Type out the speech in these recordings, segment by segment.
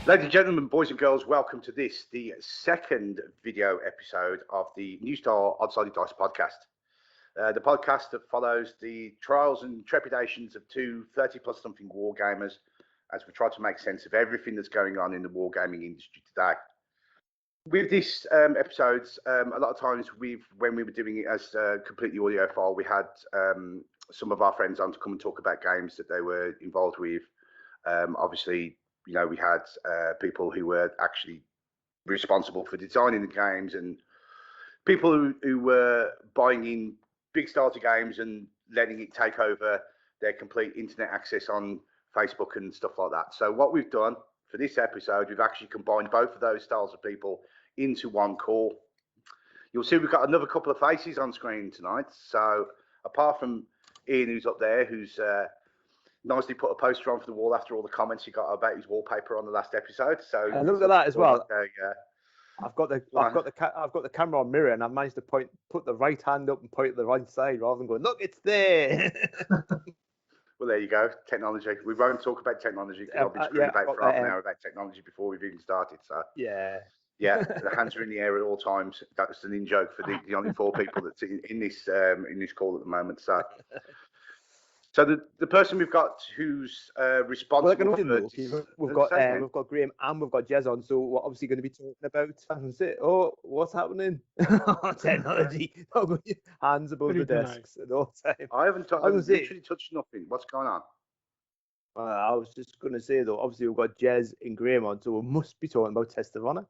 Ladies and gentlemen, boys and girls, welcome to this, the second video episode of the New Style Onside Dice podcast. The podcast that follows the trials and trepidations of two 30-plus something wargamers as we try to make sense of everything that's going on in the wargaming industry today. With this episodes, a lot of times when we were doing it as a completely audio file, we had some of our friends on to come and talk about games that they were involved with. Obviously, you know, we had people who were actually responsible for designing the games and people who were buying in big starter games and letting it take over their complete internet access on Facebook and stuff like that. So what we've done for this episode, we've actually combined both of those styles of people into one call. You'll see we've got another couple of faces on screen tonight. So apart from Ian, who's up there, who's nicely put a poster on for the wall after all the comments he got about his wallpaper on the last episode. So and look at that as well. Like I've got the camera on mirror, and I've managed to put the right hand up and point at the right side rather than going, look, it's there. Well, there you go. Technology. We won't talk about technology because I've been screwing about for half an hour about technology before we've even started. So yeah, the hands are in the air at all times. That's an in joke for the only four people that's in this call at the moment. So the person we've got who's responsible for we've got Graham and we've got Jez on, so we're obviously going to be talking about what's happening? Technology. Hands above the desks at all times. I haven't literally touched nothing. What's going on? I was just going to say though, obviously we've got Jez and Graham on, so we must be talking about Test of Honor.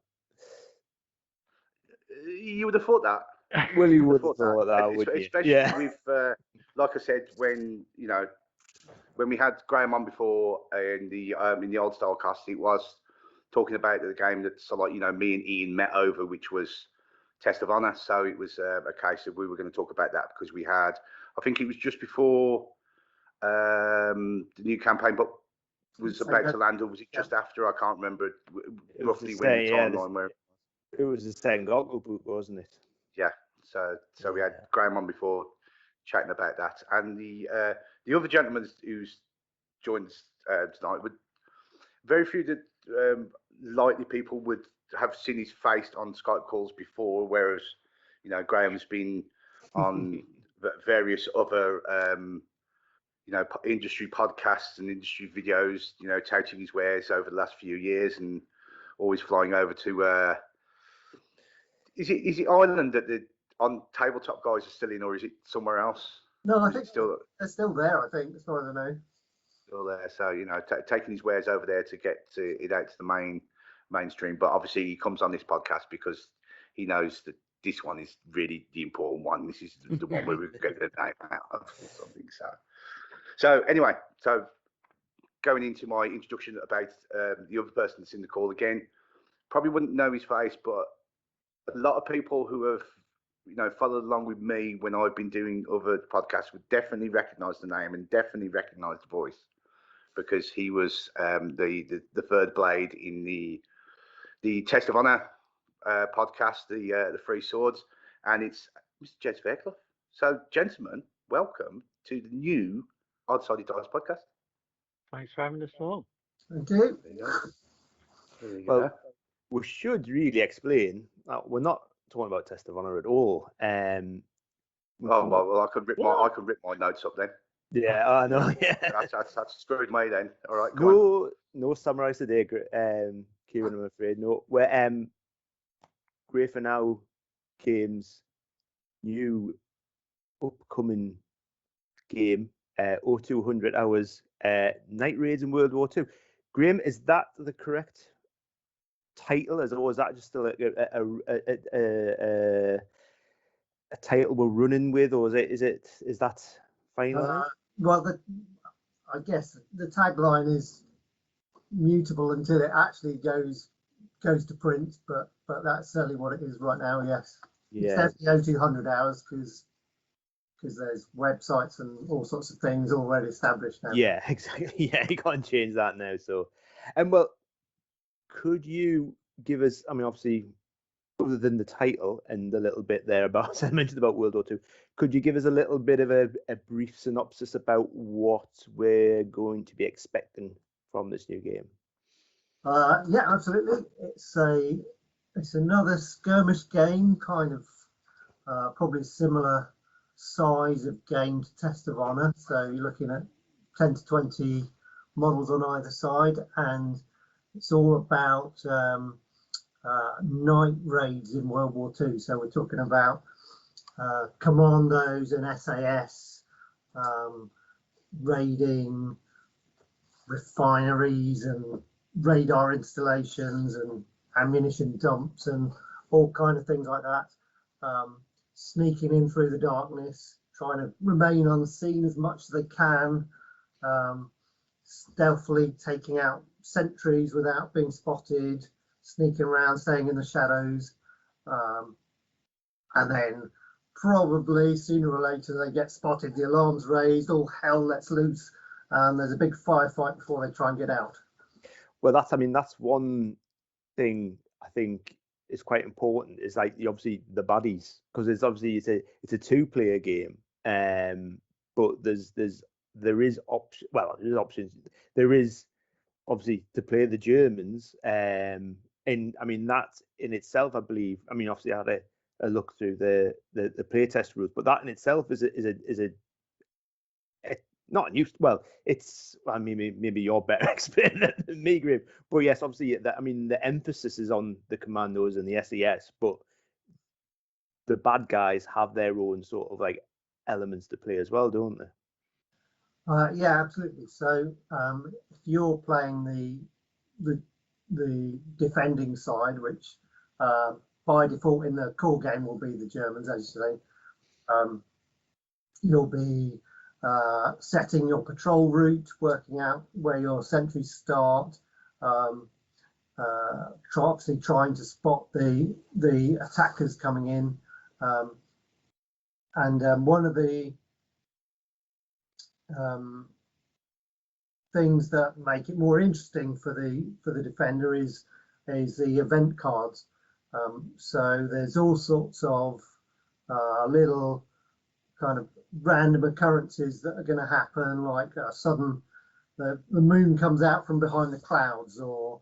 You would have thought that. Well, you would have thought that, would you? Especially with, like I said, when we had Graham on before in the old style cast, it was talking about the game that me and Ian met over, which was Test of Honor. So it was a case of we were going to talk about that because we had, I think it was just before the new campaign book was about to land, or was it just after? I can't remember roughly when the timeline where. It was the same Goggle book, wasn't it? Yeah, so we had Graham on before chatting about that, and the other gentleman who's joined us tonight, would very few that likely people would have seen his face on Skype calls before, whereas Graham's been on various other industry podcasts and industry videos, touting his wares over the last few years, and always flying over to. Is it Ireland that the on tabletop guys are still in, or is it somewhere else? No, I think they're still there. I think, as far as I know. Still there. So taking his wares over there to get it out to the mainstream. But obviously, he comes on this podcast because he knows that this one is really the important one. This is the one where we get the name out of or something. So anyway, going into my introduction about the other person that's in the call again, probably wouldn't know his face, but a lot of people who have followed along with me when I've been doing other podcasts would definitely recognise the name and definitely recognise the voice, because he was the third blade in the Test of Honor podcast, the Free Swords, and it's Mr. Jez Fairclough. So, gentlemen, welcome to the new Odd-Sided Dice podcast. Thanks for having us on. Thank you. There you Well, go. we should really explain that we're not talking about Test of Honor at all. I could rip my notes up then. Yeah, I know. Yeah, that's screwed me then. All right, go on. No summarise today, Kieran. I'm afraid no. We're Great for Now Games new upcoming game, 0200 hours Night Raids in World War II. Graham, is that the correct title, or is that just still a title we're running with, or is that final? Well, I guess the tagline is mutable until it actually goes to print, but that's certainly what it is right now. Yes, yeah. It's definitely 0200 hours because there's websites and all sorts of things already established now. Yeah, exactly. Yeah, you can't change that now. So, well, could you give us, I mean, obviously, other than the title and the little bit there about, I mentioned about World War II, could you give us a little bit of a brief synopsis about what we're going to be expecting from this new game? Yeah, absolutely. It's another skirmish game, kind of probably similar size of game to Test of Honor. So you're looking at 10 to 20 models on either side, and it's all about night raids in World War II. So we're talking about Commandos and SAS raiding refineries and radar installations and ammunition dumps and all kind of things like that. Sneaking in through the darkness, trying to remain unseen as much as they can, stealthily taking out sentries without being spotted, sneaking around, staying in the shadows, and then probably sooner or later they get spotted, the alarm's raised, all hell lets loose, and there's a big firefight before they try and get out. Well, that's one thing I think is quite important, is like obviously the baddies, because it's obviously it's a two-player game, but there is options. There is obviously to play the Germans, and I mean that in itself, I believe. I mean, obviously I had a look through the playtest rules, but that in itself is a not new. Well, it's. I mean, maybe you're better explaining it than me, Graham. But yes, obviously, I mean, the emphasis is on the Commandos and the SES, but the bad guys have their own sort of like elements to play as well, don't they? Yeah, absolutely. So if you're playing the defending side, which by default in the core game will be the Germans, as you say, you'll be setting your patrol route, working out where your sentries start, obviously trying to spot the attackers coming in, and one of the things that make it more interesting for the defender is the event cards. So there's all sorts of little kind of random occurrences that are going to happen, like a sudden the moon comes out from behind the clouds, or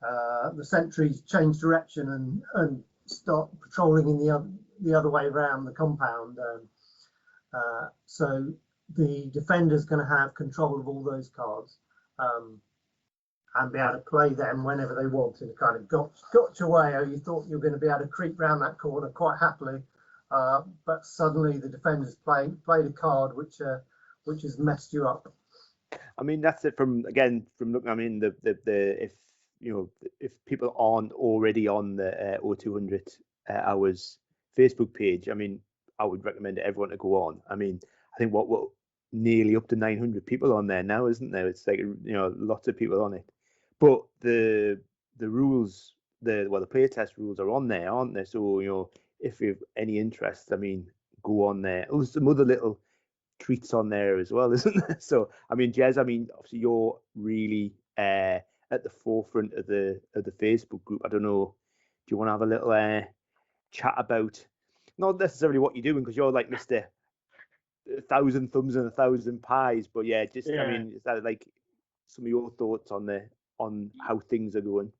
the sentries change direction and start patrolling in the other way around the compound. So the defender's going to have control of all those cards, and be able to play them whenever they want in a kind of gotcha way. Or you thought you were going to be able to creep round that corner quite happily, but suddenly the defender's played a card which has messed you up. I mean, that's it from looking. I mean, if people aren't already on the O200 hours Facebook page, I mean, I would recommend everyone to go on. I mean, I think what nearly up to 900 people on there now, isn't there? It's like, lots of people on it. But the rules, the playtest rules are on there, aren't they? So if you've any interest, I mean, go on there. There's some other little treats on there as well, isn't there? So I mean, Jez, I mean, obviously you're really at the forefront of the Facebook group. I don't know, do you want to have a little chat about not necessarily what you're doing, because you're like Mr. 1,000 thumbs and 1,000 pies, but yeah, I mean, is that like some of your thoughts on how things are going?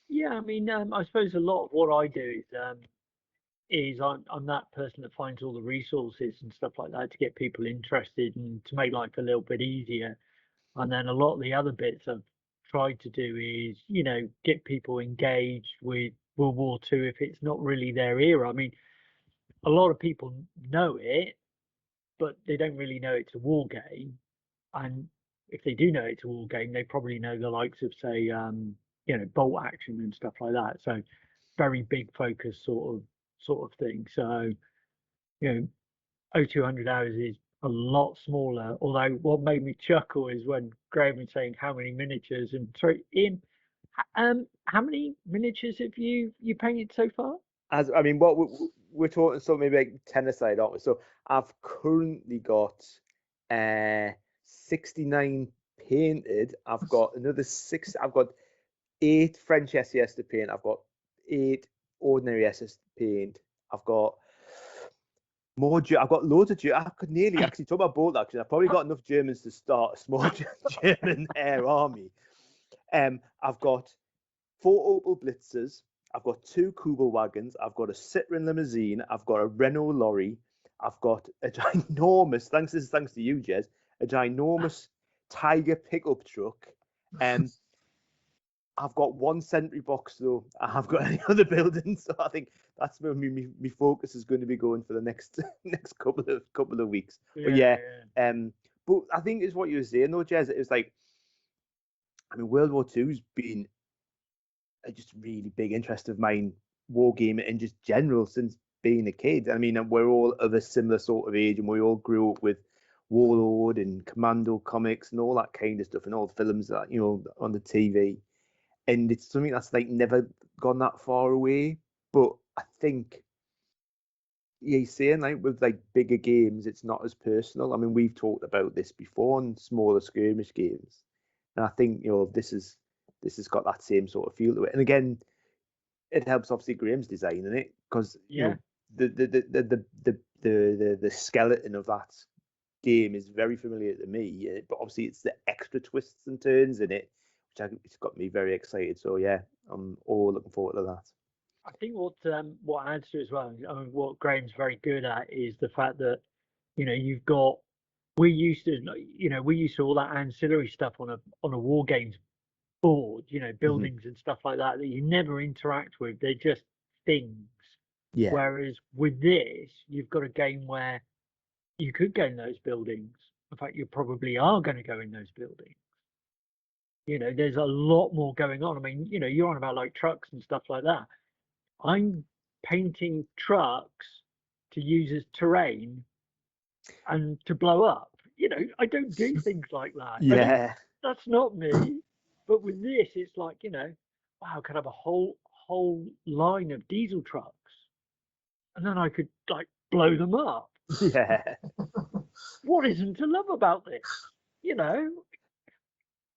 Yeah, I mean, I suppose a lot of what I do is I'm that person that finds all the resources and stuff like that to get people interested and to make life a little bit easier. And then a lot of the other bits I've tried to do is, get people engaged with World War II if it's not really their era. I mean, a lot of people know it, but they don't really know it's a war game. And if they do know it's a war game, they probably know the likes of, say, bolt action and stuff like that. So very big focus sort of thing. So, O200 hours is a lot smaller. Although what made me chuckle is when Graham was saying how many miniatures, and sorry, Ian, how many miniatures have you painted so far? I mean, what we're talking, so maybe like 10 aside, aren't we? So I've currently got 69 painted. I've got another 6. I've got 8 French SES to paint. I've got 8 ordinary SS to paint. I've got more. I've got loads of. I could nearly actually talk about both. Actually, I've probably got enough Germans to start a small German air army. I've got 4 Opel Blitzers. I've got 2 Kuba wagons. I've got a Citroen limousine. I've got a Renault lorry. I've got a ginormous, thanks to you, Jez, a ginormous Tiger pickup truck. I've got 1 sentry box though. I have got any other buildings, so I think that's where my focus is going to be going for the next couple of weeks. Yeah, but I think it's what you were saying though, Jez. It was like, I mean, World War II's been a just really big interest of mine, wargaming in just general since being a kid. I mean, we're all of a similar sort of age, and we all grew up with Warlord and Commando comics and all that kind of stuff, and all the films that on the TV. And it's something that's like never gone that far away. But I think, you're saying like with like bigger games, it's not as personal. I mean, we've talked about this before on smaller skirmish games, and I think this has got that same sort of feel to it. And again, it helps obviously Graham's designing it, because the skeleton of that game is very familiar to me, but obviously it's the extra twists and turns in it, it's got me very excited. So yeah, I'm all looking forward to that. I think what adds to it as well, I mean, what Graham's very good at is the fact that you've got, we used to all that ancillary stuff on a war games board, buildings and stuff like that you never interact with. They're just things. Yeah. Whereas with this, you've got a game where you could go in those buildings. In fact, you probably are going to go in those buildings. There's a lot more going on. I mean, you're on about like trucks and stuff like that. I'm painting trucks to use as terrain and to blow up. I don't do things like that. Yeah. That's not me. But with this, it's like, wow, I could have a whole line of diesel trucks, and then I could like blow them up. Yeah. What isn't to love about this?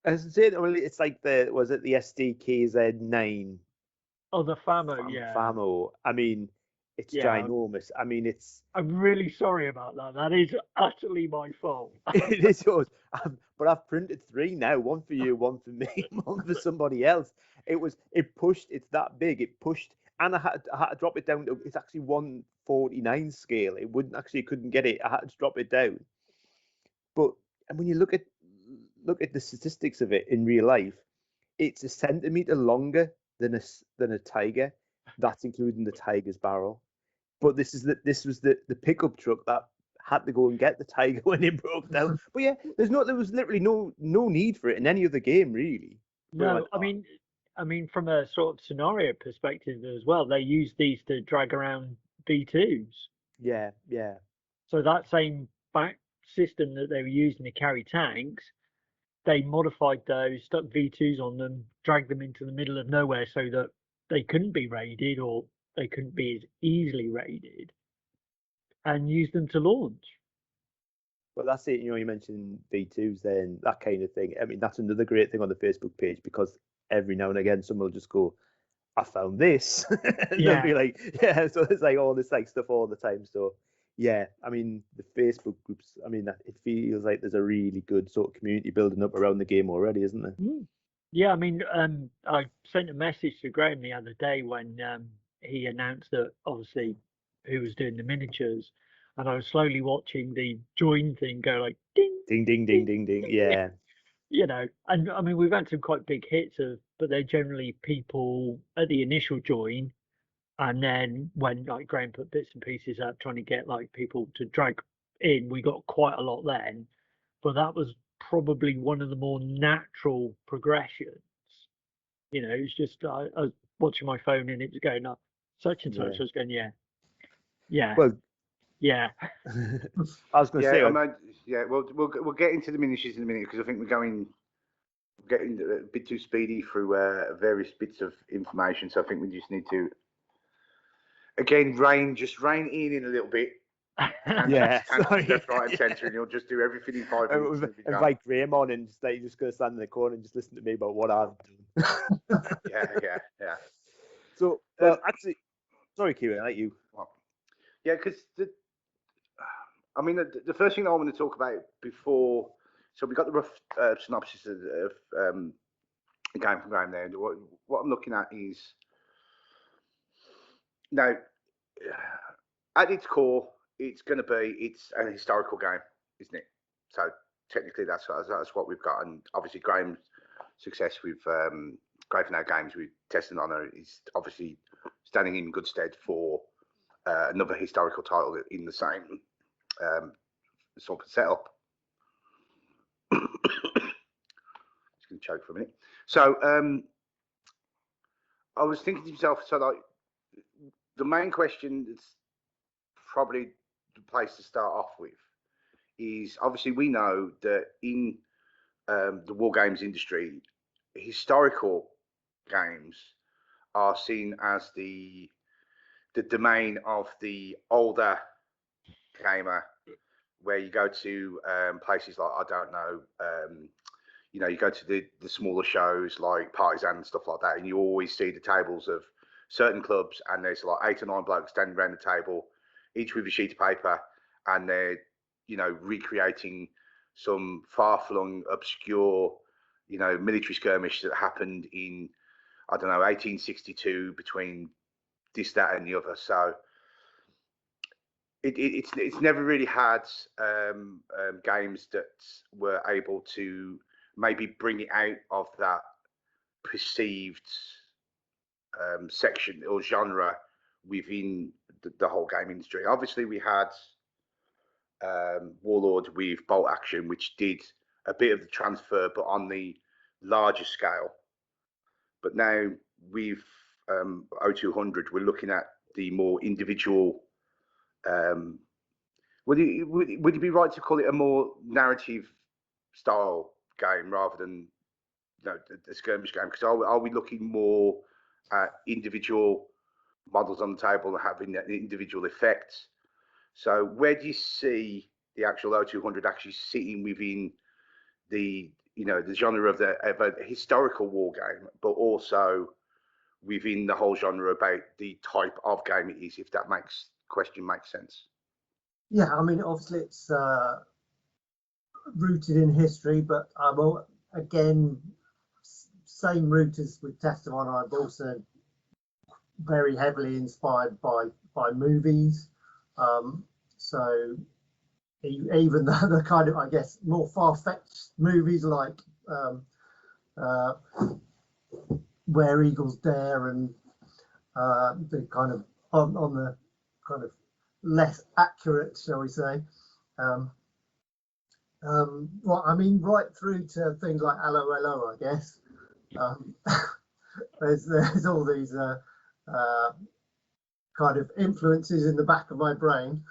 As I said, it's like the SDKZ9. Oh, the FAMO, yeah. FAMO. I mean, it's ginormous. I mean, I'm really sorry about that. That is utterly my fault. It is yours. But I've printed 3 now. 1 for you, 1 for me, 1 for somebody else. It's that big. It pushed, and I had to drop it down to, it's actually 149 scale. It couldn't get it. I had to drop it down. But and when you look at the statistics of it in real life, it's a centimeter longer than a Tiger. That's including the Tiger's barrel. But this was the pickup truck that had to go and get the Tiger when it broke down. But yeah, there was literally no need for it in any other game, really. No, I mean, from a sort of scenario perspective as well, they use these to drag around V2s. Yeah, yeah. So that same back system that they were using to carry tanks, they modified those, stuck V2s on them, dragged them into the middle of nowhere so that they couldn't be raided, or they couldn't be as easily raided, and used them to launch. Well, that's it. You mentioned V2s there and that kind of thing. I mean, that's another great thing on the Facebook page, because every now and again someone will just go, I found this. And they'll be like, yeah. So there's like all this like stuff all the time. So yeah, I mean, the Facebook groups, I mean, it feels like there's a really good sort of community building up around the game already, isn't there? Yeah, I mean, I sent a message to Graham the other day when he announced that obviously who was doing the miniatures, and I was slowly watching the join thing go like ding, ding, ding, ding, ding, ding. Yeah. And I mean, we've had some quite big hits but they're generally people at the initial join, and then when like Graham put bits and pieces up trying to get like people to drag in, we got quite a lot then. But that was probably one of the more natural progressions. It's just I was watching my phone and it was going up such and such. I was going, yeah. Well, yeah. I was going to say, we'll get into the miniatures in a minute, because I think we're getting a bit too speedy through various bits of information. So I think we just need to again rein in a little bit. Yeah, left, right, and centre, and you'll just do everything in 5 minutes. Invite Graham on, and you're just going to stand in the corner and just listen to me about what I've done. Yeah. So, actually, sorry, Kieran, I like you. Yeah, because the first thing I want to talk about before, so we got the rough synopsis of game from Graham there. What I'm looking at is now, at its core, it's an historical game, isn't it? So technically, that's what we've got, and obviously Graham's success with Graham Now Games with Testing Honor is obviously standing in good stead for another historical title in the same sort of setup. Just going to choke for a minute. So I was thinking to myself, so like the main question that's probably the place to start off with is obviously we know that in the war games industry, historical games are seen as the domain of the older gamer, where you go to places like, I don't know, you know, you go to the smaller shows like Partisans and stuff like that, and you always see the tables of certain clubs, and there's like 8 or 9 blokes standing around the table, each with a sheet of paper, and they're, you know, recreating some far-flung, obscure, you know, military skirmish that happened in, I don't know, 1862 between this, that, and the other. So it's never really had games that were able to maybe bring it out of that perceived section or genre within the whole game industry. Obviously, we had Warlord with Bolt Action, which did a bit of the transfer, but on the larger scale. But now with 0200, we're looking at the more individual. Would it be right to call it a more narrative style game rather than, you know, the skirmish game? Because are we looking more at individual models on the table and having individual effects? So where do you see the actual 0200 actually sitting within the, you know, the genre of a historical war game, but also within the whole genre about the type of game it is, if that question makes sense? Yeah, I mean, obviously it's rooted in history, but again, same root as with Test of Honor, I've also very heavily inspired by movies. So even the kind of, I guess, more far-fetched movies like Where Eagles Dare and the kind of on the kind of less accurate, shall we say. Well, I mean, right through to things like Hello, Hello, I guess. There's all these kind of influences in the back of my brain.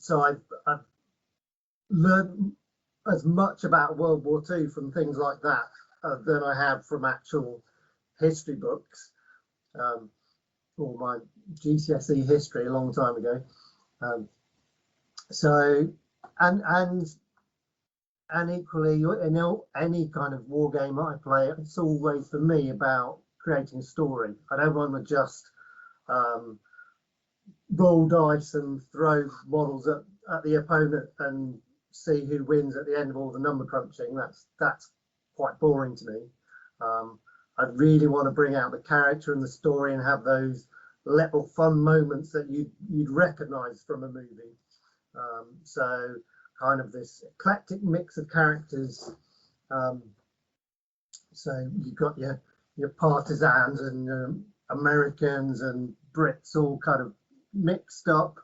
So I've learned as much about World War II from things like that than I have from actual history books, or my GCSE history a long time ago. So and equally, you know, any kind of war game I play, it's always for me about creating a story. I don't want to just roll dice and throw models at the opponent and see who wins at the end of all the number crunching. That's quite boring to me. I really want to bring out the character and the story and have those little fun moments that you'd recognise from a movie. So kind of this eclectic mix of characters. So you've got your partisans and Americans and Brits all kind of mixed up,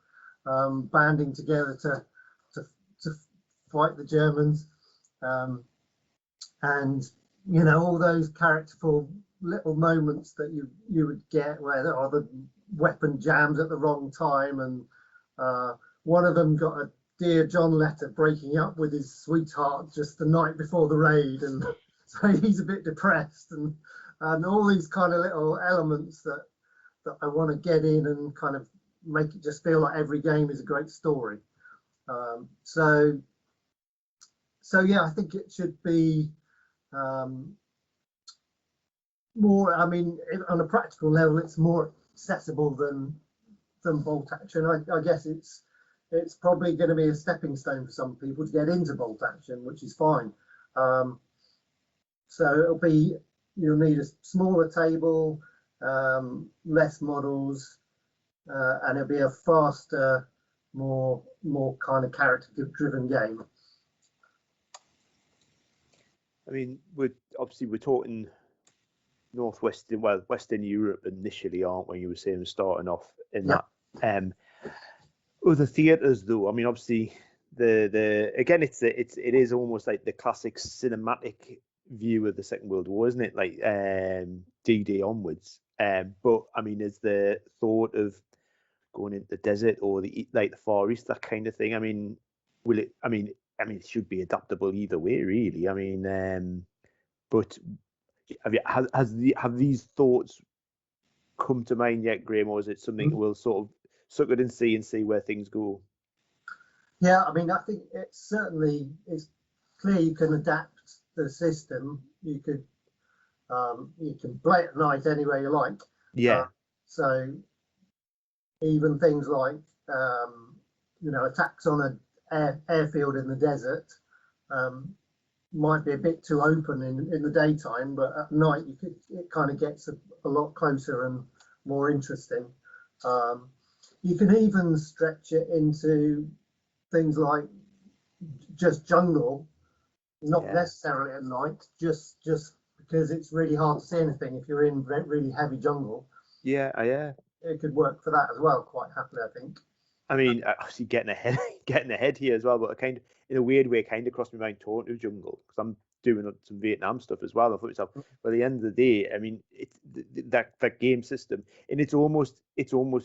banding together to fight the Germans, and you know, all those characterful little moments that you would get where there are the weapon jams at the wrong time, and one of them got a Dear John letter breaking up with his sweetheart just the night before the raid, and so he's a bit depressed, and all these kind of little elements that I want to get in and kind of make it just feel like every game is a great story. So yeah, I think it should be more, I mean, on a practical level, it's more accessible than bolt action. I guess it's probably going to be a stepping stone for some people to get into bolt action, which is fine. So it'll be, you'll need a smaller table, less models, and it'll be a faster, more kind of character-driven game. I mean, we're talking northwestern, well, Western Europe initially, aren't we? You were saying starting off in that. Other theatres, though. I mean, obviously, the again, it is almost like the classic cinematic view of the Second World War, isn't it? Like D-Day onwards. But I mean, is the thought of going into the desert or the Far East, that kind of thing? I mean, will it? I mean, it should be adaptable either way, really. I mean, but have these thoughts come to mind yet, Graham, or is it something we'll sort of suck it and see where things go? Yeah, I mean, I think it's clear you can adapt the system. You can play at night any way you like. Yeah. So even things like attacks on an airfield in the desert might be a bit too open in the daytime, but at night it kind of gets a lot closer and more interesting. You can even stretch it into things like just jungle, not necessarily at night, just because it's really hard to see anything if you're in really heavy jungle. Yeah. It could work for that as well, quite happily, I think. I mean, obviously getting ahead here as well, but in a weird way, kind of crossed my mind talking to jungle, because I'm doing some Vietnam stuff as well. I thought to myself, by the end of the day, I mean, it's that game system, and it's almost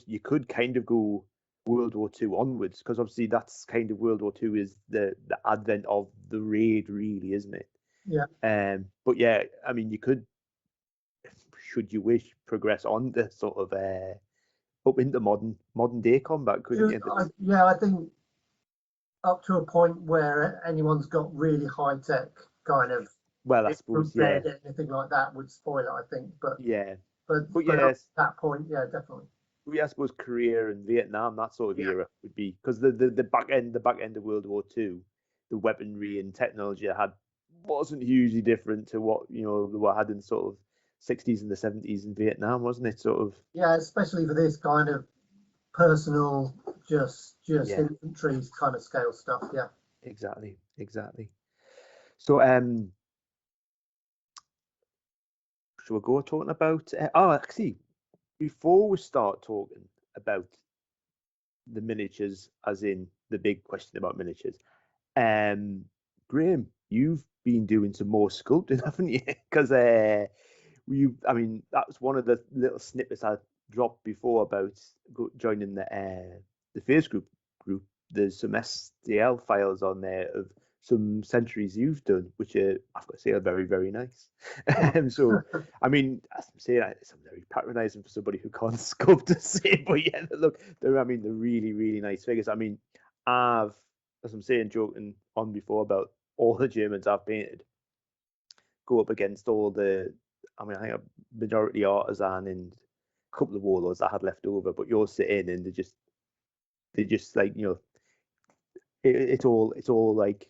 you could kind of go World War II onwards, because obviously that's kind of World War II is the advent of the raid, really, isn't it? Yeah. But yeah, I mean, you could, should you wish, progress on the sort of up into modern day combat, couldn't you? I think up to a point where anyone's got really high tech kind of, well, I suppose, anything like that would spoil it, I think. But yes, at that point, yeah, definitely. I suppose Korea and Vietnam, that sort of era would be, because the back end of World War II, the weaponry and technology I had wasn't hugely different to what they had in sort of 60s and the 70s in Vietnam, wasn't it? Sort of. Yeah, especially for this kind of personal, just infantry kind of scale stuff. Yeah. Exactly. So, shall we go talking about? Actually, before we start talking about the miniatures, as in the big question about miniatures, Graham, you've been doing some more sculpting, haven't you? Because I mean, that was one of the little snippets I dropped before about joining the Face group. There's some STL files on there of some centuries you've done, which I've got to say are very, very nice. So, I mean, as I'm saying, it's very patronising for somebody who can't sculpt to say, but yeah, look, they're really, really nice figures. I mean, as I'm saying, joking on before about all the Germans I've painted, go up against all the, I mean, I think a majority artisan and a couple of warlords I had left over, but you're sitting and they just like, it's all like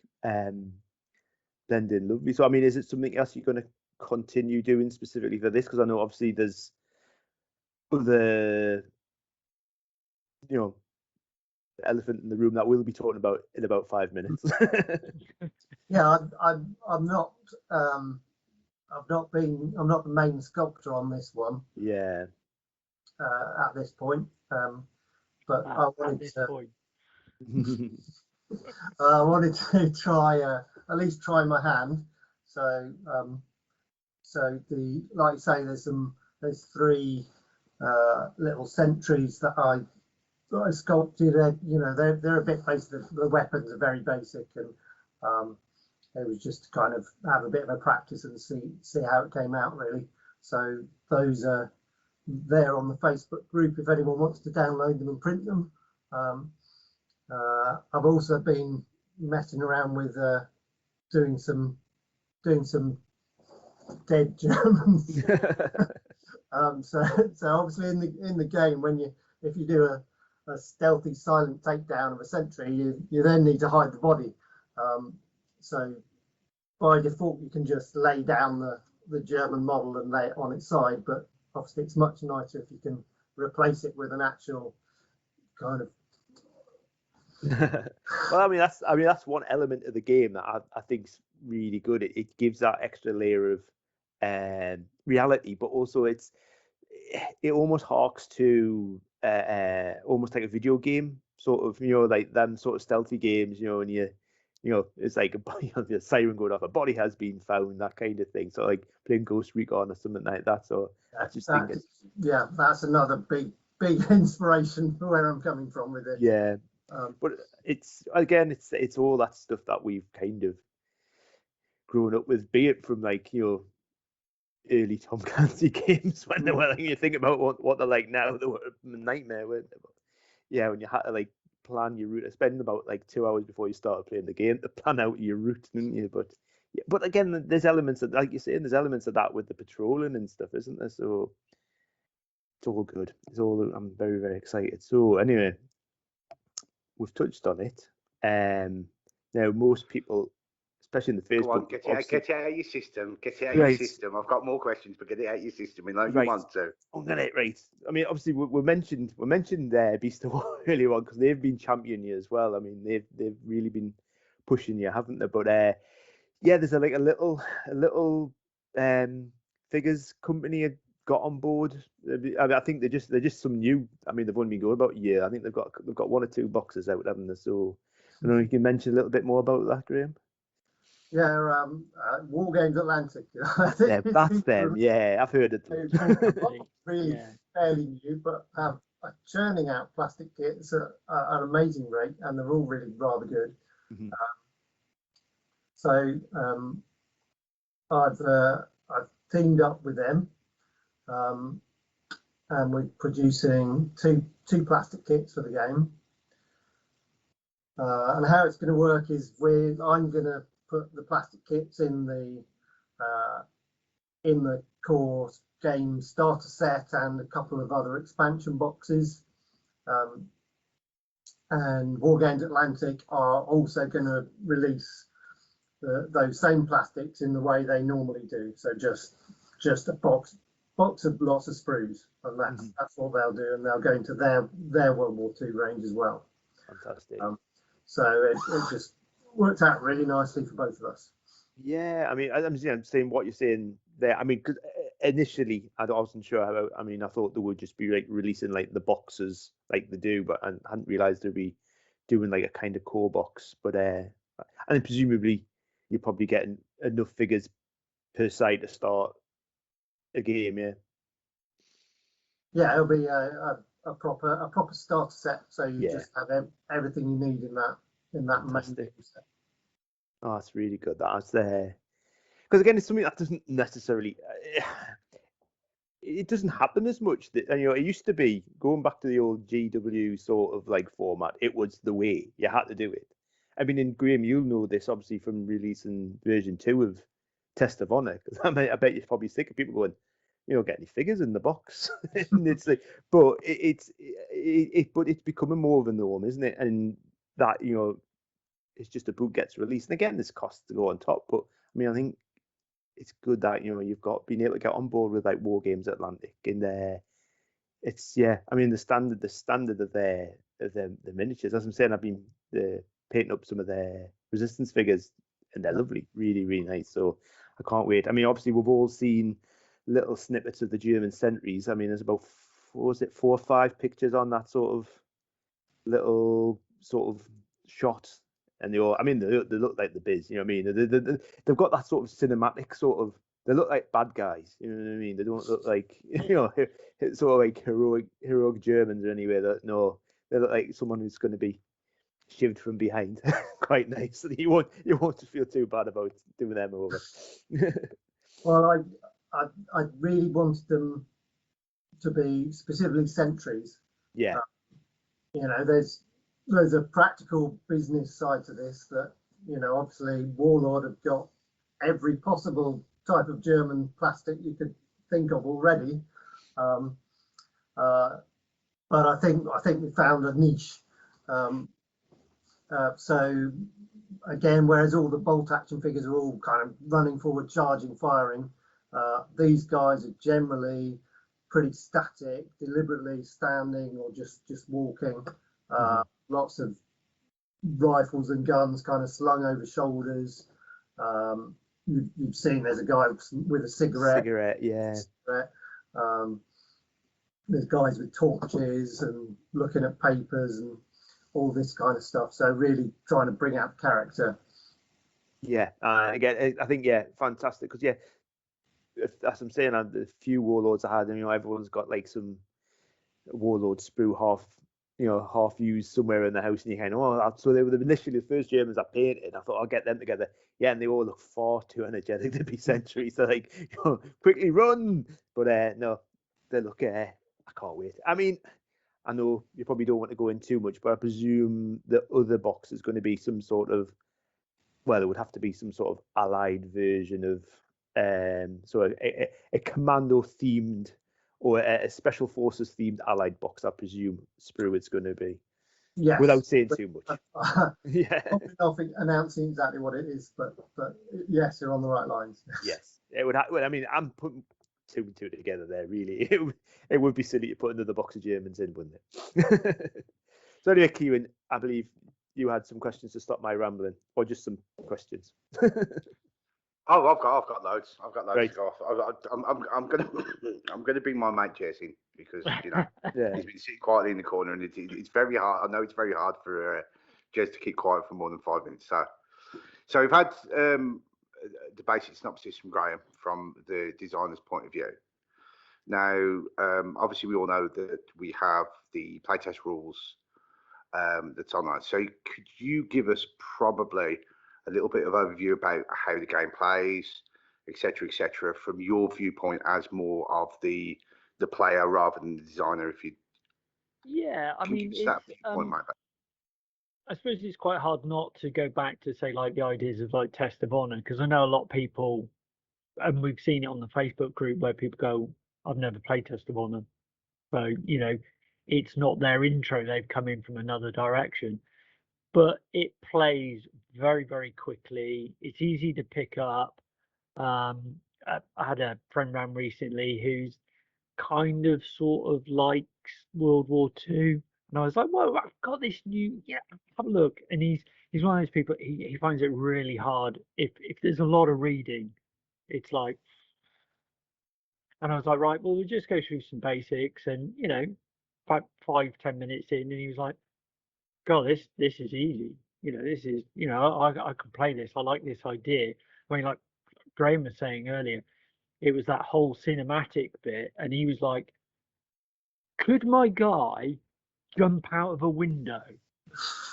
blending lovely. So I mean, is it something else you're going to continue doing specifically for this? Because I know obviously there's the elephant in the room that we'll be talking about in about 5 minutes. Yeah, I'm not the main sculptor on this one. Yeah. At this point, but I wanted to try at least try my hand. So like you say, there's 3 little sentries that I sculpted. They're a bit basic. The weapons are very basic, and it was just to kind of have a bit of a practice and see how it came out, really. So those are there on the Facebook group if anyone wants to download them and print them. I've also been messing around with doing some dead Germans. So obviously in the game, if you do a stealthy silent takedown of a sentry, you then need to hide the body. So by default you can just lay down the German model and lay it on its side, but obviously it's much nicer if you can replace it with an actual kind of. Well, I mean that's one element of the game that I think's really good. It gives that extra layer of reality, but also it almost harks to almost like a video game sort of, like them sort of stealthy games, and it's like a siren going off, a body has been found, that kind of thing. So like playing Ghost Recon or something like that. So I just think that's another big inspiration for where I'm coming from with it. Yeah. But it's all that stuff that we've kind of grown up with, be it from like early Tom Clancy games when they were like, you think about what they're like now, they were a nightmare, weren't they? But yeah, when you had to like plan your route, I spend about like 2 hours before you started playing the game to plan out your route, didn't you? But yeah, but again, there's elements of, like you're saying, there's elements of that with the patrolling and stuff, isn't there? So it's all good. I'm very, very excited. So anyway, we've touched on it. Now most people, especially in the Facebook, go on, get it out of your system. Get it out of your system. I've got more questions, but get it out of your system. We know you want to. I'm gonna I mean, obviously we mentioned Beast of War earlier on because they've been championing you as well. I mean, they've really been pushing you, haven't they? But yeah, there's a little figures company got on board. I mean, I think they're just some new. I mean, they've only been going about a year. I think they've got 1 or 2 boxes out, haven't they? So I don't know if you can mention a little bit more about that, Graham. Yeah, Wargames Atlantic. Yeah, that's them. Yeah, I've heard of them. Really fairly new, but churning out plastic kits at an amazing rate, and they're all really rather good. Mm-hmm. So I've teamed up with them, and we're producing two plastic kits for the game. And how it's going to work is I'm going to put the plastic kits in the core game starter set and a couple of other expansion boxes. And Wargames Atlantic are also going to release those same plastics in the way they normally do. So just a box of lots of sprues, and that's what they'll do, and they'll go into their World War II range as well. Fantastic. So it just worked out really nicely for both of us. Yeah, I mean, I'm saying what you're saying there. I mean, because initially I wasn't sure how. I mean, I thought they would just be like releasing like the boxes like they do, but I hadn't realised they'd be doing like a kind of core box. But and then presumably you're probably getting enough figures per side to start a game. Yeah. Yeah, it'll be a proper starter set, so you just have everything you need in that main set. Oh, that's really good. That's there, because again, it's something that doesn't necessarily it doesn't happen as much. That it used to be, going back to the old GW sort of like format. It was the way you had to do it. I mean, in Graham, you'll know this obviously from releasing version 2 of Test of Honor, because I bet you're probably sick of people going, you don't get any figures in the box. And it's like, but it's becoming more of a norm, isn't it? And that, it's just a boot gets released. And again, there's costs to go on top. But I mean, I think it's good that, you've got been able to get on board with like Wargames Atlantic in there. It's, I mean, the standard of the miniatures, as I'm saying, I've been painting up some of their resistance figures, and they're lovely, really, really nice. So I can't wait. I mean, obviously we've all seen little snippets of the German sentries. I mean, there's about 4 or 5 pictures on that sort of little sort of shot, and they look like the biz. You know what I mean? They've got that sort of cinematic sort of. They look like bad guys. You know what I mean? They don't look like sort of like heroic Germans or anywhere. No, they look like someone who's going to be shivved from behind. Quite nice. You won't feel too bad about doing them over. Well, I really wanted them to be specifically sentries. Yeah. There's a practical business side to this that, obviously Warlord have got every possible type of German plastic you could think of already. But I think we found a niche. So again, whereas all the bolt action figures are all kind of running forward, charging, firing, these guys are generally pretty static, deliberately standing or just walking. Lots of rifles and guns kind of slung over shoulders. You've seen there's a guy with a cigarette. There's guys with torches and looking at papers and all this kind of stuff. So really trying to bring out character. Yeah, again, I think, fantastic, because as I'm saying, the few warlords I had, and everyone's got like some warlord sprue half used somewhere in the house, and you kind of, so they were initially the first Germans I painted. I thought I'll get them together, and they all look far too energetic to be sentries. So like, quickly run, but no, they look. I can't wait. I mean, I know you probably don't want to go in too much, but I presume the other box is going to be some sort of, well, it would have to be some sort of allied version of, so a commando themed or a special forces themed allied box, I presume sprue it's going to be. Yes. Without saying too much. Yeah. Probably nothing announcing exactly what it is, but yes, you're on the right lines. Yes, it would. I mean, I'm putting two and two together there. Really, it would be silly to put another box of Germans in, wouldn't it? So anyway, Kieran, I believe you had some questions to stop my rambling, or just some questions. Oh, I've got loads. I've got loads Right. to go off. I'm gonna bring my mate Jez in, because he's been sitting quietly in the corner, and it's very hard. I know it's very hard for Jez to keep quiet for more than 5 minutes. So we've had the basic synopsis from Graham from the designer's point of view. Now, obviously, we all know that we have the playtest rules that's online. So could you give us probably a little bit of overview about how the game plays, etc., from your viewpoint as more of the player rather than the designer? If you I mean, I suppose it's quite hard not to go back to say like the ideas of like test of honor, because I know a lot of people, and we've seen it on the Facebook group where people go, I've never played test of honor, so it's not their intro, they've come in from another direction. But it plays very, very quickly. It's easy to pick up. I had a friend round recently who's kind of sort of likes World War II, and I was like, "Whoa, I've got this new, have a look." And he's one of those people. He finds it really hard if there's a lot of reading. It's like, and I was like, right, well, we'll just go through some basics, and about 5-10 minutes in, and he was like, God, this is easy. This is, I can play this. I like this idea. I mean, like Graham was saying earlier, it was that whole cinematic bit, and he was like, could my guy jump out of a window?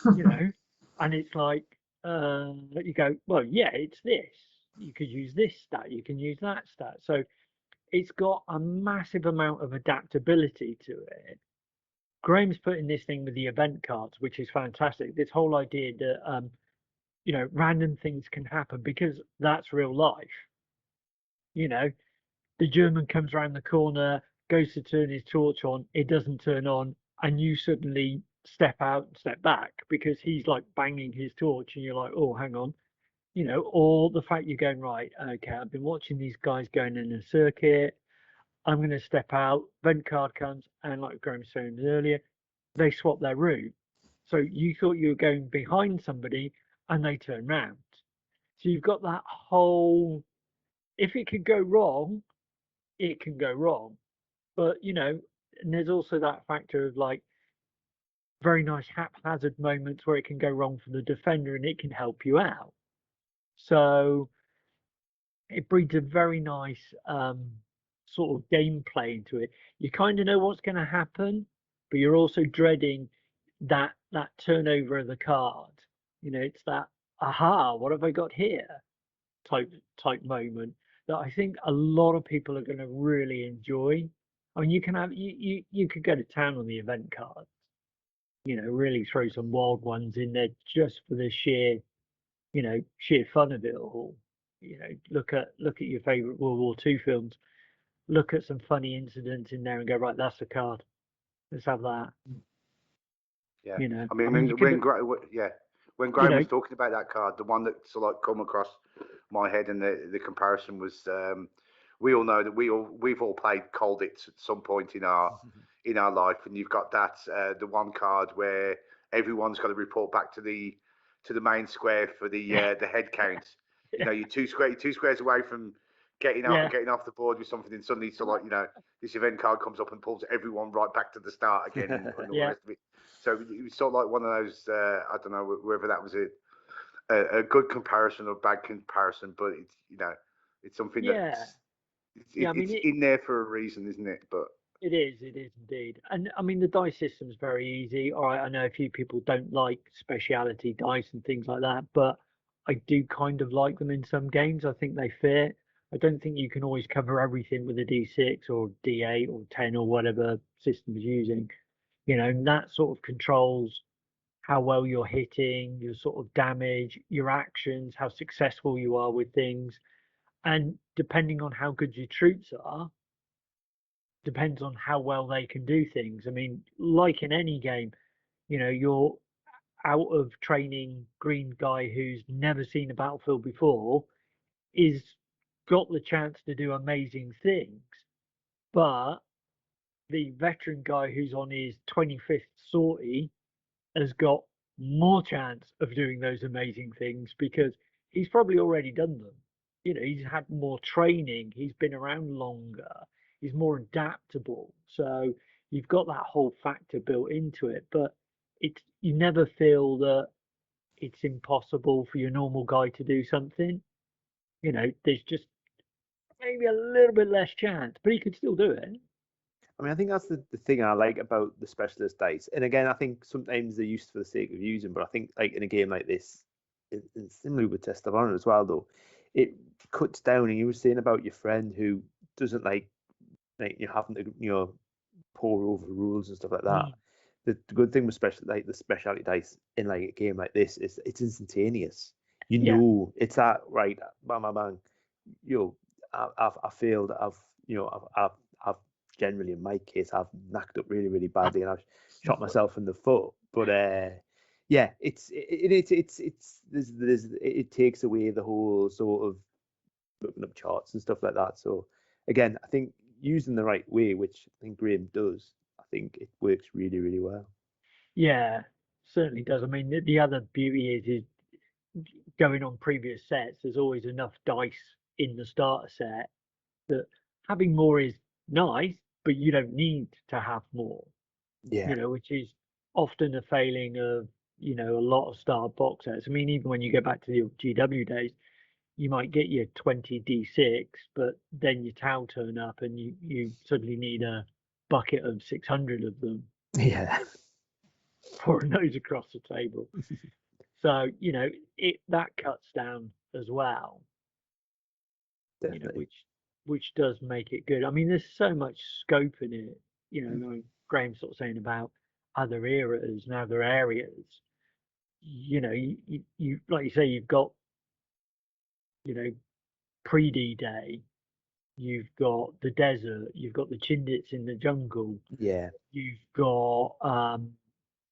And it's like, you go, well, yeah, it's this. You could use this stat, you can use that stat. So it's got a massive amount of adaptability to it. Graham's putting this thing with the event cards, which is fantastic. This whole idea that random things can happen, because that's real life. The German comes around the corner, goes to turn his torch on, it doesn't turn on, and you suddenly step out and step back because he's like banging his torch, and you're like, oh, hang on. Or the fact you're going, right, okay, I've been watching these guys going in a circuit. I'm going to step out, vent card comes, and like Graham was saying earlier, they swap their route. So you thought you were going behind somebody, and they turn round. So you've got that whole, if it could go wrong, it can go wrong. But, and there's also that factor of like very nice haphazard moments where it can go wrong for the defender and it can help you out. So it breeds a very nice sort of gameplay into it. You kind of know what's going to happen, but you're also dreading that turnover of the card. It's that aha, what have I got here type moment that I think a lot of people are going to really enjoy. I mean, you can have you could go to town on the event cards, really throw some wild ones in there just for the sheer fun of it all. Look at your favorite World War II films, look at some funny incidents in there and go, right, that's the card, let's have that. I mean, when when Graham was talking about that card, the one that sort of like come across my head and the comparison was, we all know that we've all played Colditz at some point in our life, and you've got that the one card where everyone's got to report back to the main square for the head count. You know, you're two squares away from getting off the board with something, and suddenly this event card comes up and pulls everyone right back to the start again, and all the rest of it. So it was sort of like one of those, I don't know whether that was a good comparison or bad comparison, but it's something that's it's in there for a reason, isn't it? But it is indeed. And I mean, the dice system's very easy. All right, I know a few people don't like speciality dice and things like that, but I do kind of like them in some games. I think they fit. I don't think you can always cover everything with a D6 or D8 or 10 or whatever system is using. And that sort of controls how well you're hitting, your sort of damage, your actions, how successful you are with things. And depending on how good your troops are, depends on how well they can do things. I mean, like in any game, you're out of training green guy who's never seen a battlefield before is got the chance to do amazing things. But the veteran guy who's on his 25th sortie has got more chance of doing those amazing things because he's probably already done them. He's had more training, he's been around longer, he's more adaptable. So you've got that whole factor built into it, but you never feel that it's impossible for your normal guy to do something. There's just maybe a little bit less chance, but he could still do it. I mean, I think that's the thing I like about the specialist dice. And again, I think sometimes they're used for the sake of using, but I think like in a game like this, and similarly with Test of Honor as well, though, it cuts down. And you were saying about your friend who doesn't like you having to pour over rules and stuff like that. The good thing with the specialty dice in like a game like this is it's instantaneous. Know it's that right, bang bang bang. I failed. I've generally, in my case, I've knacked up really, really badly, and I've shot myself in the foot. But it takes away the whole sort of looking up charts and stuff like that. So again, I think using the right way, which I think Graham does, I think it works really, really well. Yeah, certainly does. I mean, the other beauty is going on previous sets. There's always enough dice in the starter set that having more is nice, but you don't need to have more. Which is often a failing of a lot of starter box sets. I mean, even when you go back to the GW days, you might get your 20 D6, but then your Tau turn up and you suddenly need a bucket of 600 of them. Yeah. Pouring those across the table. So, that cuts down as well. Definitely. Which does make it good. I mean, there's so much scope in it. Like Graham's sort of saying about other eras and other areas. You like you say, you've got pre-D-Day, you've got the desert, you've got the Chindits in the jungle. Yeah. You've got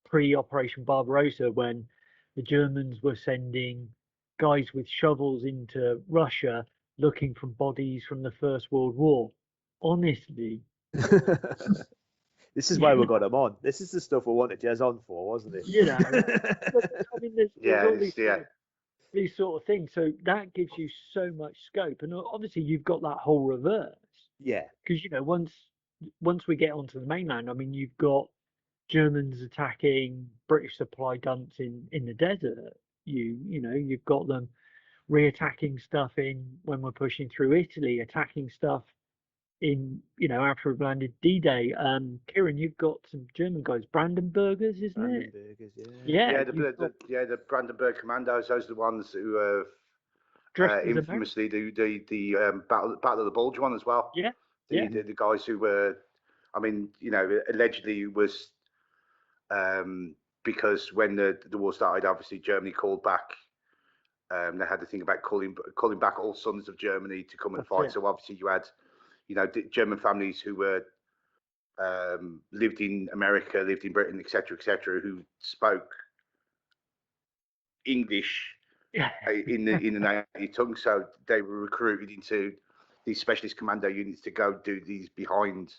pre-Operation Barbarossa when the Germans were sending guys with shovels into Russia looking for bodies from the First World War. Honestly. This is why we got him on. This is the stuff we wanted Jez on for, wasn't it? I mean, there's all these sort of things. So that gives you so much scope. And obviously you've got that whole reverse. Yeah. Because, once we get onto the mainland, I mean, you've got Germans attacking British supply dumps in the desert. You've got them re-attacking stuff when we're pushing through Italy, attacking stuff in after we've landed D-Day. Kieran, you've got some German guys, Brandenburgers, isn't it? Brandenburgers, the Brandenburg Commandos. Those are the ones who infamously do the Battle of the Bulge one as well. The guys who were, I mean, allegedly was because when the war started, obviously Germany called back. They had to think about calling back all sons of Germany to come and fight. So obviously you had, German families who were lived in America, lived in Britain, etc., who spoke English Yeah. in the native tongue, so they were recruited into these specialist commando units to go do these behind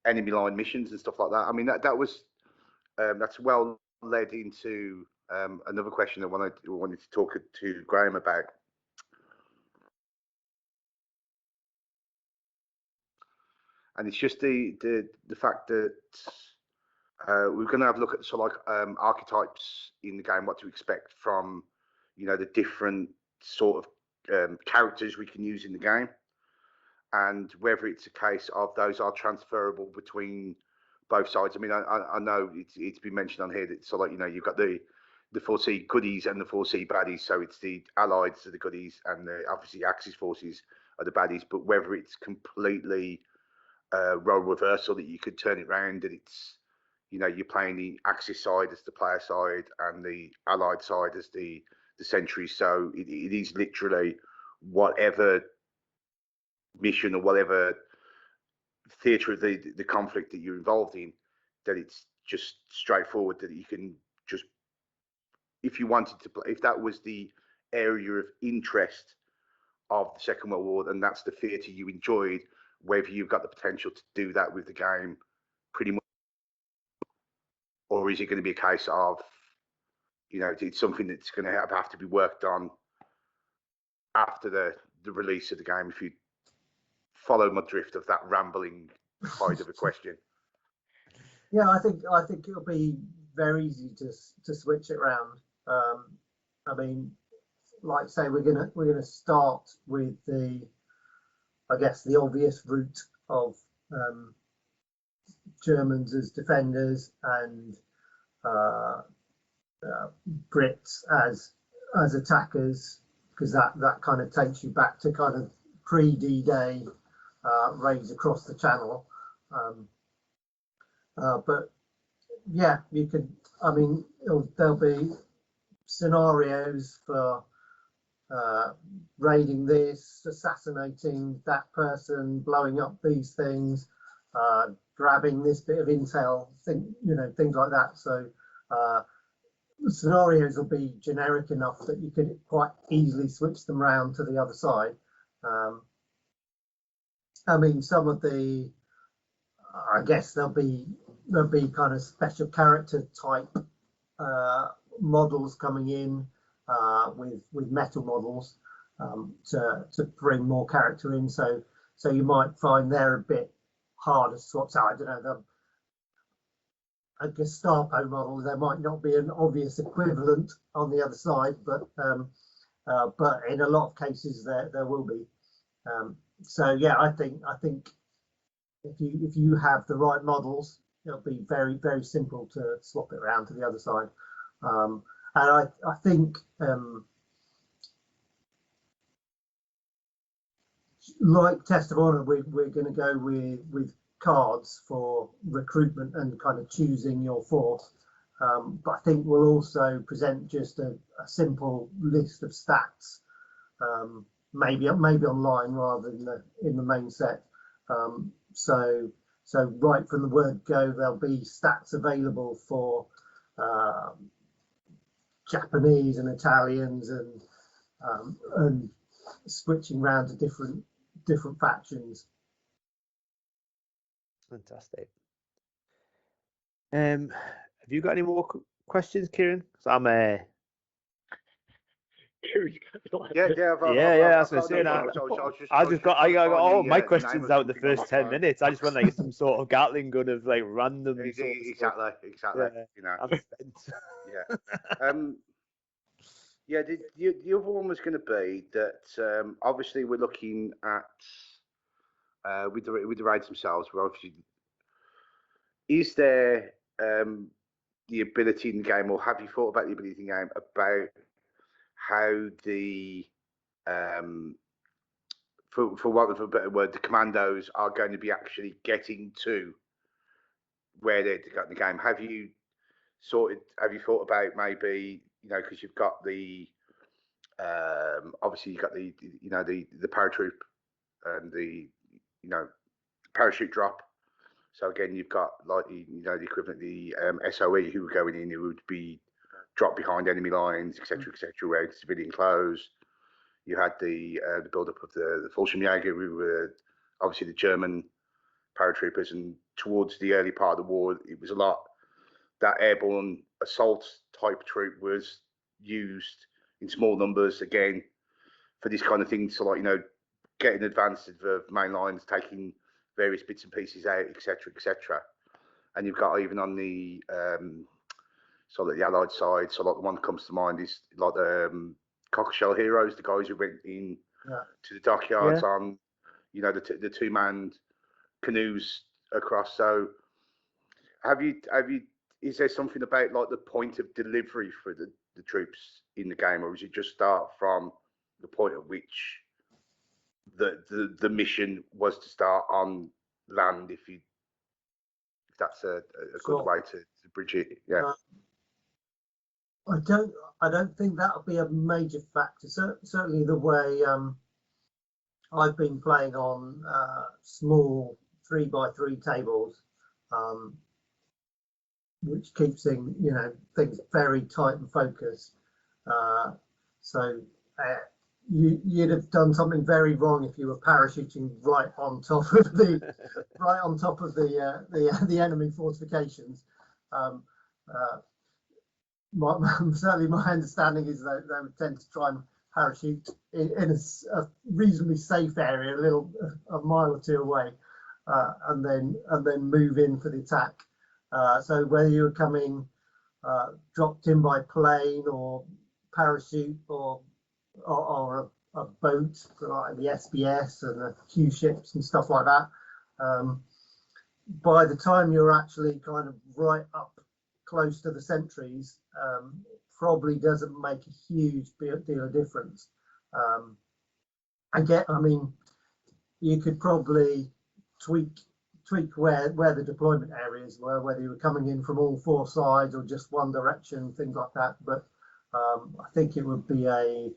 enemy line missions and stuff like that. I mean, that's well led into another question I wanted to talk to Graham about. And it's just the fact that we're going to have a look at sort of like archetypes in the game, what to expect from, the different sort of characters we can use in the game, and whether it's a case of those are transferable between both sides. I mean, I know it's been mentioned on here that sort of like, you've got the 4C goodies and the 4C baddies, so it's the allies are the goodies and the obviously Axis forces are the baddies, but whether it's completely role reversal, that you could turn it around, that it's, you're playing the Axis side as the player side and the allied side as the sentries. So it is literally whatever mission or whatever theatre of the conflict that you're involved in, that it's just straightforward, that you can just, if you wanted to play, if that was the area of interest of the Second World War, and that's the theatre you enjoyed, whether you've got the potential to do that with the game pretty much, or is it going to be a case of, it's something that's going to have to be worked on after the release of the game, if you follow my drift of that rambling kind of a question. Yeah, I think it'll be very easy to switch it around. I mean, like I say, we're gonna start with the obvious route of Germans as defenders and Brits as attackers, because that kind of takes you back to kind of pre-D-Day raids across the Channel. But yeah, you could. I mean, there'll be scenarios for raiding this, assassinating that person, blowing up these things, grabbing this bit of intel, things like that. So the scenarios will be generic enough that you could quite easily switch them around to the other side. I mean, some of the, I guess there'll be kind of special character type models coming in with metal models to bring more character in. So you might find they're a bit harder to swap out. I don't know, a Gestapo model, there might not be an obvious equivalent on the other side, but in a lot of cases there will be. So yeah, I think if you have the right models, it'll be very, very simple to swap it around to the other side. And I think like Test of Honor, we're going to go with cards for recruitment and kind of choosing your force. But I think we'll also present just a simple list of stats, maybe online rather than in the main set. So right from the word go, there'll be stats available for Japanese and Italians, and switching around to different factions. Fantastic. Have you got any more questions, Kieran? Because I'm Yeah. I was going to say that. I got all my questions out the first 10 minutes. I just want like some sort of Gatling gun of like random. Exactly. Yeah, I'm spent. Yeah. The other one was going to be that obviously we're looking at with the raids themselves. We're obviously, is there the ability in the game, or have you thought about the ability in the game about how the for want of a better word, the Commandos are going to be actually getting to where they're got in the game? Have you thought about maybe, because you've got the obviously you've got the paratroop and the parachute drop. So again, you've got like the equivalent of the SOE who are going in, who would be drop behind enemy lines, etc., etc., around civilian clothes. You had the build-up of the Fallschirmjäger, who were obviously the German paratroopers, and towards the early part of the war, it was a lot that airborne assault type troop was used in small numbers again for this kind of thing. So, like, getting advanced of main lines, taking various bits and pieces out, etc., etc. And you've got even on the the Allied side. So, like, the one that comes to mind is like the Cockleshell Heroes, the guys who went in to the dockyards on, the two-man canoes across. So, is there something about like the point of delivery for the troops in the game, or does it just start from the point at which the mission was to start on land? If that's a good way to bridge it, yeah. I don't think that'll be a major factor. Certainly the way I've been playing on small 3x3 tables, which keeps things very tight and focused. You'd have done something very wrong if you were parachuting right on top of the the enemy fortifications. Certainly, my understanding is that they would tend to try and parachute in a reasonably safe area, a mile or two away, and then move in for the attack. So whether you were coming dropped in by plane or parachute or a boat like the SBS and the Q ships and stuff like that, by the time you're actually kind of right up close to the sentries, probably doesn't make a huge deal of difference. You could probably tweak where the deployment areas were, whether you were coming in from all four sides or just one direction, things like that. But I think it would be a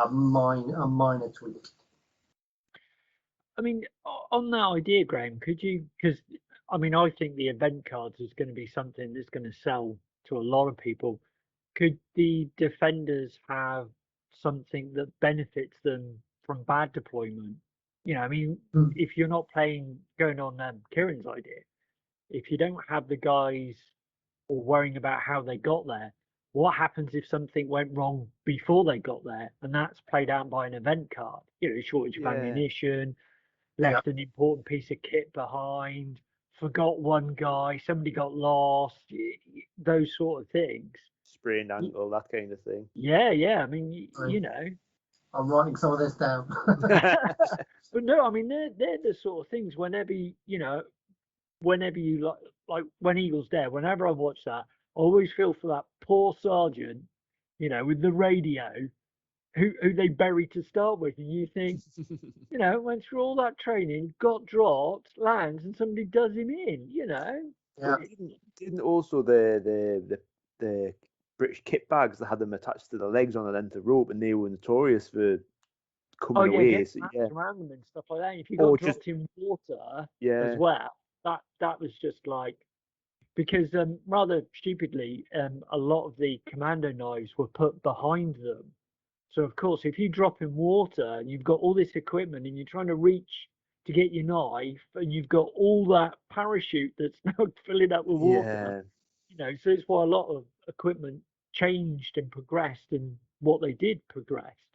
minor tweak. I mean, on that idea, Graham, could you? Because I think the event cards is going to be something that's going to sell to a lot of people. Could the defenders have something that benefits them from bad deployment? If you're not going on Kieran's idea, if you don't have the guys or worrying about how they got there, what happens if something went wrong before they got there? And that's played out by an event card, shortage of ammunition, left an important piece of kit behind, forgot one guy, somebody got lost, those sort of things. Sprained ankle, that kind of thing. Yeah. I'm writing some of this down. But no, they're the sort of things whenever you like when Eagle's there, whenever I watch that, I always feel for that poor sergeant, with the radio, who they buried to start with, and you think, went through all that training, got dropped, lands, and somebody does him in, Yeah. Didn't also the British kit bags that had them attached to the legs on a length of rope, and they were notorious for coming away. Around them and stuff like that. If you got dropped in water as well, that was just like, because rather stupidly, a lot of the commando knives were put behind them. So of course, if you drop in water and you've got all this equipment and you're trying to reach to get your knife, and you've got all that parachute that's now filling up with water, so it's why a lot of equipment changed and progressed, and what they did progressed,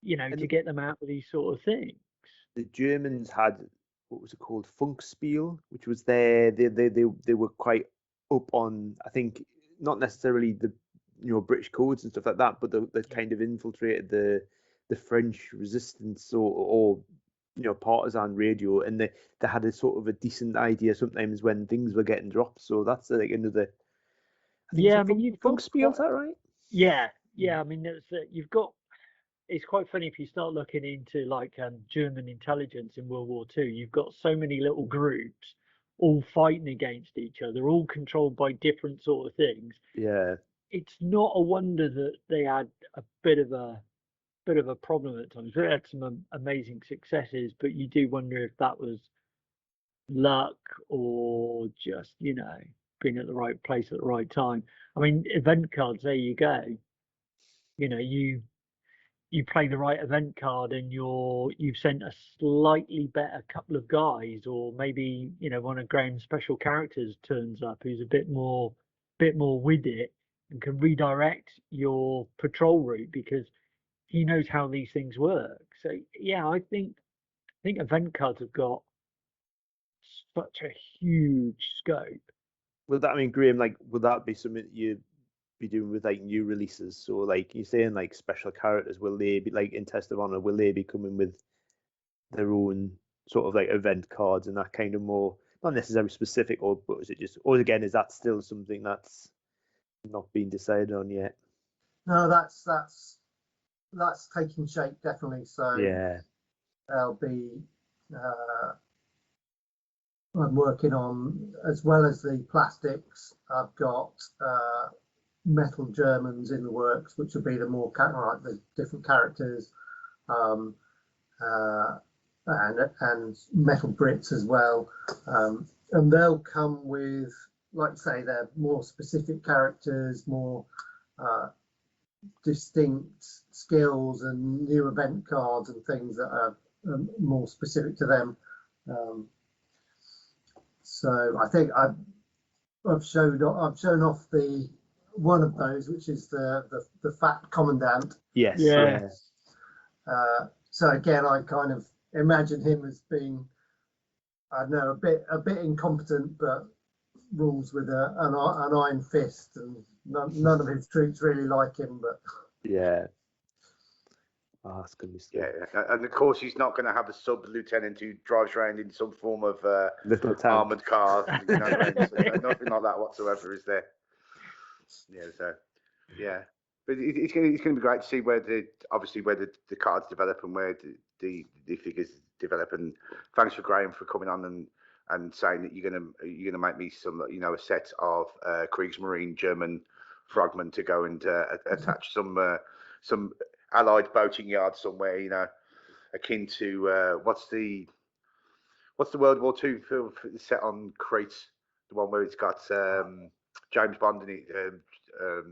to get them out of these sort of things. The Germans had, what was it called, Funkspiel, which was they were quite up on, I think, not necessarily the British codes and stuff like that, but they kind of infiltrated the French resistance or partisan radio, and they had a sort of a decent idea sometimes when things were getting dropped. So that's like another. Funkspiel, is that right? Yeah. You've got. It's quite funny if you start looking into like German intelligence in World War II. You've got so many little groups all fighting against each other, all controlled by different sort of things. Yeah. It's not a wonder that they had a bit of a problem at times. They had some amazing successes, but you do wonder if that was luck or just been at the right place at the right time. I mean, event cards, there you go. You know, you play the right event card and you've sent a slightly better couple of guys, or maybe, you know, one of Graham's special characters turns up who's a bit more with it and can redirect your patrol route because he knows how these things work. So yeah, I think event cards have got such a huge scope. Will that, I mean, Graham, like, would that be something that you'd be doing with like new releases? So like you're saying, like special characters, will they be like in Test of Honor? Will they be coming with their own sort of like event cards and that kind of more, not necessarily specific, or but is it just, or again, is that still something that's not been decided on yet? No, that's taking shape definitely. So Yeah, there'll be. I'm working on, as well as the plastics, I've got metal Germans in the works, which will be the more like the different characters, and metal Brits as well, and they'll come with, like say, they're more specific characters, more distinct skills and new event cards and things that are more specific to them. So I think I've shown off the one of those, which is the fat commandant. yes, Yeah. So again, I kind of imagine him as being, I don't know, a bit incompetent, but rules with an iron fist, and none of his troops really like him. But yeah. Oh, that's gonna be scary. Yeah, and of course he's not going to have a sub lieutenant who drives around in some form of Little tank. armored car. You know what I mean? So, nothing like that whatsoever, is there? Yeah, so yeah, but it's going to be great to see where the cards develop and where the figures develop. And thanks for Graham for coming on and saying that you're gonna make me some, you know, a set of Kriegsmarine German frogmen to go and attach some Allied boating yard somewhere, you know, akin to what's the World War II film set on Crete, the one where it's got James Bond in it,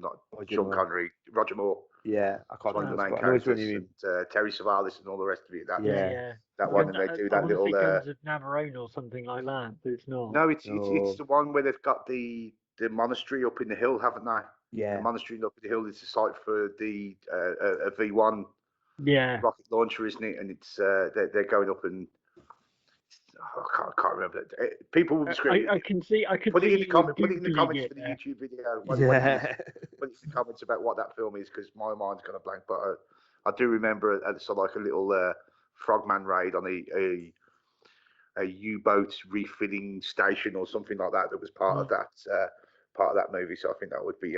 not Sean Connery, Roger Moore. Yeah, I can't One of the main remember. I know which one characters, you mean. and Terry Savalas and all the rest of it. That Yeah. that one, and they do that little. Guns of Navarone or something like that, but it's not. No, it's the one where they've got the monastery up in the hill, haven't they? Yeah. The monastery up in the hill is the site for the a V1 rocket launcher, isn't it? And it's they're going up and I can't remember. People will be screaming. I can see. Put it in the comments for the YouTube video. Put it in the comments about what that film is, because my mind's gonna blank. But I do remember sort of like a little frogman raid on a U-boat refilling station or something like that was part of that movie. So I think that would be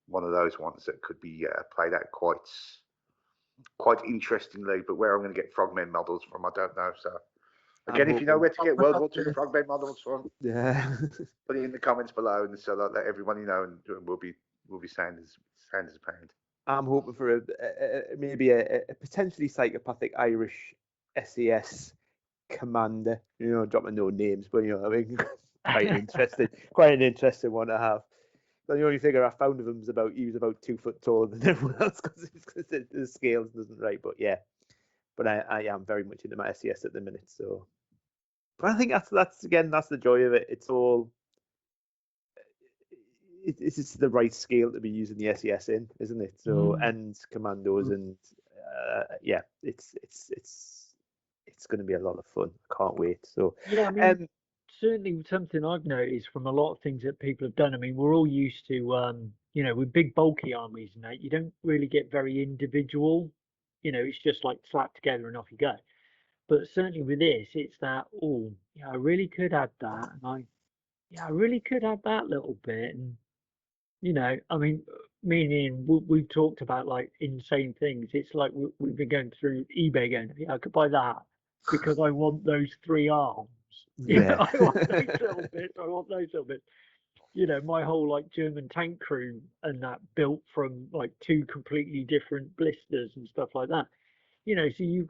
one of those ones that could be played out quite interestingly. But where I'm going to get frogmen models from, I don't know. So again, if you know where to get World War II frogmen models from, put it in the comments below, and so that everyone, you know, and we'll be saying as a pound. I'm hoping for maybe a potentially psychopathic Irish SAS commander, you know, dropping no names, but you know, I mean, quite an interesting one to have. The only figure I found of him was he was about 2 foot taller than everyone else because the scales doesn't right. But yeah, but I am very much into my SAS at the minute. So, but I think that's the joy of it. It's just the right scale to be using the SAS in, isn't it? So and Commandos and yeah, it's going to be a lot of fun. I can't wait. So yeah, I mean, certainly something I've noticed from a lot of things that people have done. I mean, we're all used to, you know, with big bulky armies and that, you don't really get very individual. You know, it's just like slap together and off you go. But certainly with this, it's that, oh, yeah, I really could add that, and I really could add that little bit, and you know, I mean, meaning we've talked about like insane things. It's like we've been going through eBay going, yeah, I could buy that because I want those 3 arms. Yeah. I want those little bits. You know, my whole like German tank crew and that built from like 2 completely different blisters and stuff like that. You know, so you've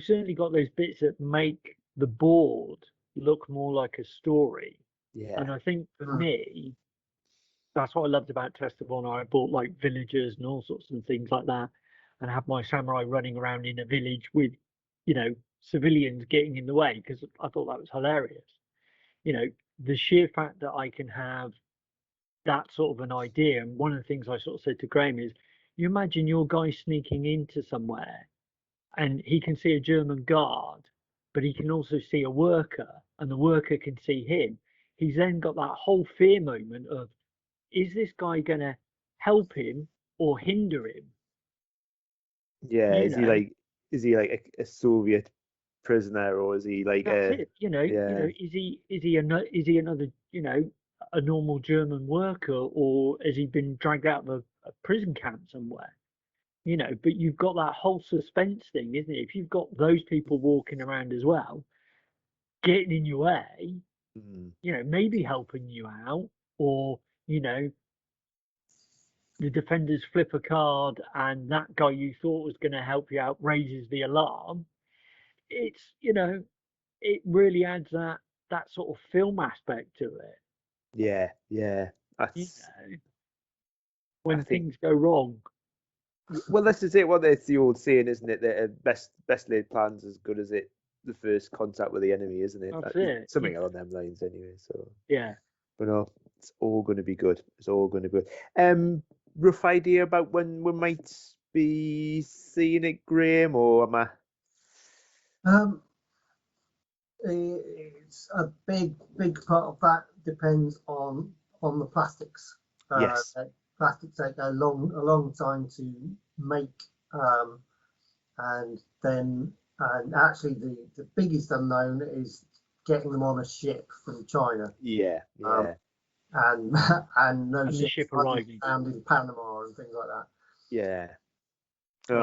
certainly got those bits that make the board look more like a story. Yeah. And I think for me, that's what I loved about Test of Honor. I bought like villagers and all sorts of things like that, and have my samurai running around in a village with, civilians getting in the way, because I thought that was hilarious. The sheer fact that I can have that sort of an idea. And one of the things I sort of said to Graham is, you imagine your guy sneaking into somewhere and he can see a German guard, but he can also see a worker, and the worker can see him. He's then got that whole fear moment of, is this guy going to help him or hinder him? Yeah. You Is know, he like a Soviet prisoner, or is he like that's it. yeah. Is he another, a normal German worker, or has he been dragged out of a prison camp somewhere? But you've got that whole suspense thing, isn't it? If you've got those people walking around as well, getting in your way, maybe helping you out, or, the defenders flip a card and that guy you thought was going to help you out raises the alarm. It's, it really adds that sort of film aspect to it. Yeah. That's, when things go wrong. Well, this is it. Well, it's the old saying, isn't it? That best laid plans as good as the first contact with the enemy, isn't it? That's it. Something along them lines, anyway. So yeah, but no, it's all going to be good. It's all going to be good. Rough idea about when we might be seeing it, Graham, or am I? It's a big part of that depends on the plastics. Yes. Plastics take a long time to make, and actually the biggest unknown is getting them on a ship from China. Yeah. And no ship arriving found in Panama and things like that. Yeah. I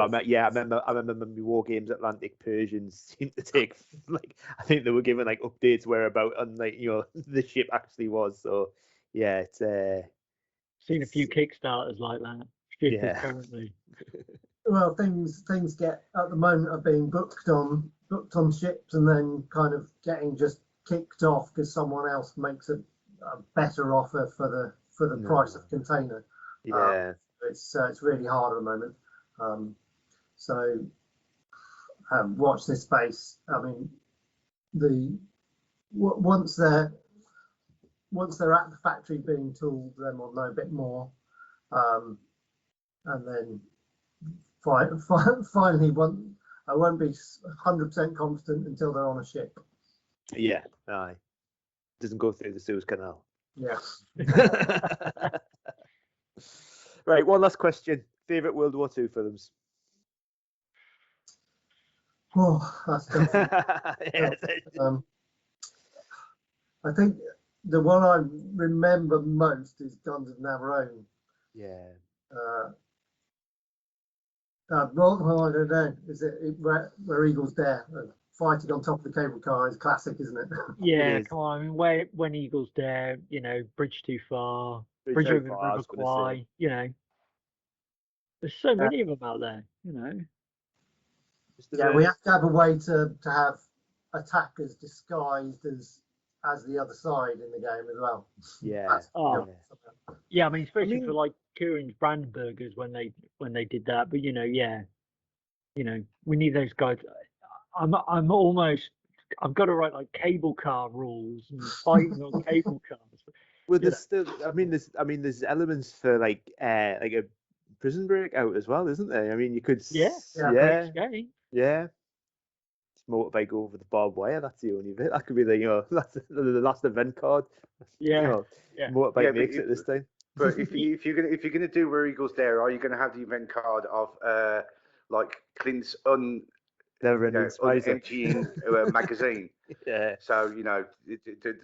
remember when we War Games Atlantic Persians seemed to take I think they were given like updates whereabout and the ship actually was. So yeah, it's seen a few Kickstarters like that. Yeah. Currently. Well, things get at the moment are being booked on ships and then kind of getting just kicked off because someone else makes a better offer for the price of container. Yeah. It's really hard at the moment. So watch this space. I mean, once they're at the factory being tooled, then we'll know a bit more. And then finally, I won't be 100% confident until they're on a ship. Yeah, aye. Doesn't go through the Suez Canal. Yeah. Right, one last question. Favorite World War II films? Oh, that's tough. I think the one I remember most is Guns of Navarone. Yeah. Well, I don't know. Is it where Eagles Dare? Fighting on top of the cable car is classic, isn't it? Yeah, It is. come on. I mean, when Eagles Dare, Bridge Too Far, Bridge over the River Kwai, there's so many of them out there, Yeah, we have to have a way to have attackers disguised as the other side in the game as well. Yeah. Yeah, I mean, especially for like Kieran's Brandenburgers when they did that. But we need those guys. I've got to write like cable car rules and fighting on cable cars. Well, there's still, there's elements for like a prison breakout as well, isn't there? I mean, you could. Yeah. Just motorbike over the barbed wire. That's the only bit. That could be the the last event card. Yeah. Motorbike makes it this time. But if you're gonna do where Eagles Dare, are you gonna have the event card of like Clint's emptying magazine? Yeah. So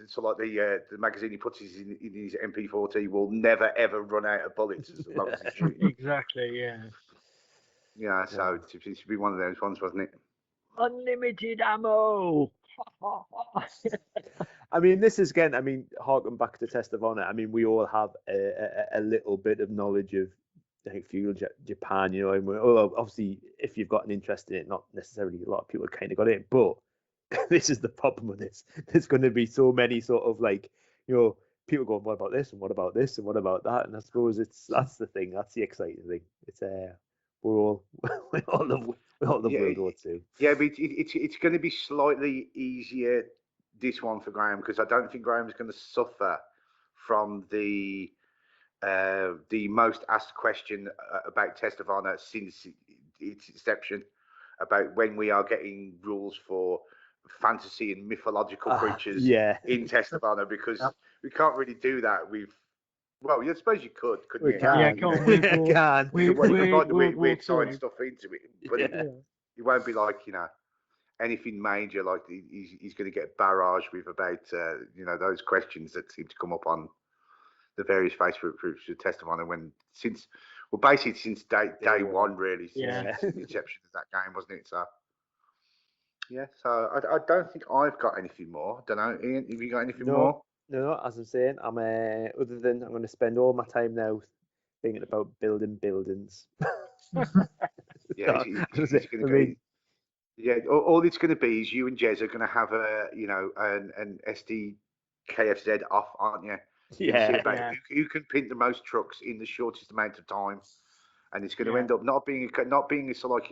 so like the magazine he puts in his MP40 will never ever run out of bullets as long as it's shooting. Exactly. Yeah. Yeah. So it should be one of those ones, wasn't it? Unlimited ammo. I mean, this is again. I mean, harken back to Test of Honor. I mean, we all have a little bit of knowledge of feudal Japan. And obviously, if you've got an interest in it, not necessarily a lot of people kind of got it, but this is the problem with this. There's going to be so many sort of like, people going, what about this and what about this and what about that? And I suppose that's the thing. That's the exciting thing. It's we all love World War II. Yeah, but it's going to be slightly easier, this one, for Graham, because I don't think Graham's going to suffer from the most asked question about Test of Honor since its inception, about when we are getting rules for fantasy and mythological creatures in Test of Honor, because we can't really do that with. Well, I suppose you couldn't you? Yeah, You can. You can find the weird science stuff into it, but it won't be like, anything major, like he's going to get barraged with about, those questions that seem to come up on the various Facebook groups with Test of Honor since day one, really, since the inception of that game, wasn't it? So, yeah, so I don't think I've got anything more. I don't know, Ian, have you got anything more? No, as I'm saying, I'm going to spend all my time now thinking about building buildings. Yeah, it's going to be. Yeah, all it's going to be is you and Jez are going to have an SDKFZ off, aren't you? Yeah. Who can pin the most trucks in the shortest amount of time, and it's going to end up not being sort of like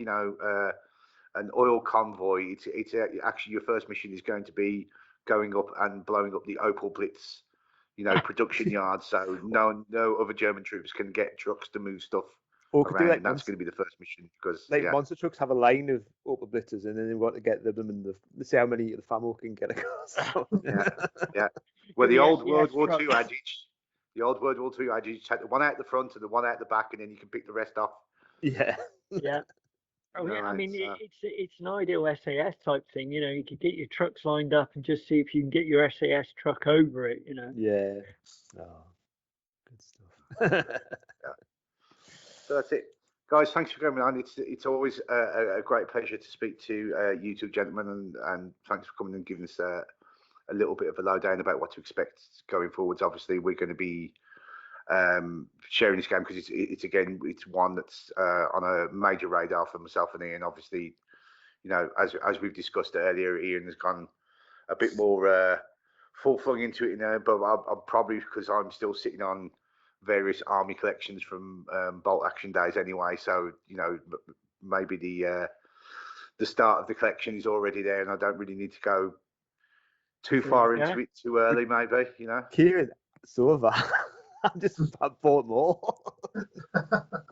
an oil convoy. It's actually your first mission is going to be going up and blowing up the Opel Blitz, production yard, so no other German troops can get trucks to move stuff around, and that's going to be the first mission, because monster trucks have a line of Opel Blitzers, and then they want to get them in the see how many the family can get across. Yeah. Well, the old World War II adage, take the one out the front and the one out the back, and then you can pick the rest off. Yeah. Oh, yeah, I mean, it's an ideal SAS type thing. You could get your trucks lined up and just see if you can get your SAS truck over it. Yeah. Oh, good stuff. So that's it, guys. Thanks for coming on. It's always a great pleasure to speak to you two gentlemen, and thanks for coming and giving us a little bit of a lowdown about what to expect going forwards. Obviously, we're going to be sharing this game because it's one that's on a major radar for myself and Ian. Obviously, as we've discussed earlier, Ian has gone a bit more full flung into it now, but I'm probably, because I'm still sitting on various army collections from bolt action days anyway, so maybe the start of the collection is already there, and I don't really need to go too far into it too early, maybe. Kieran, so have I. I've bought more.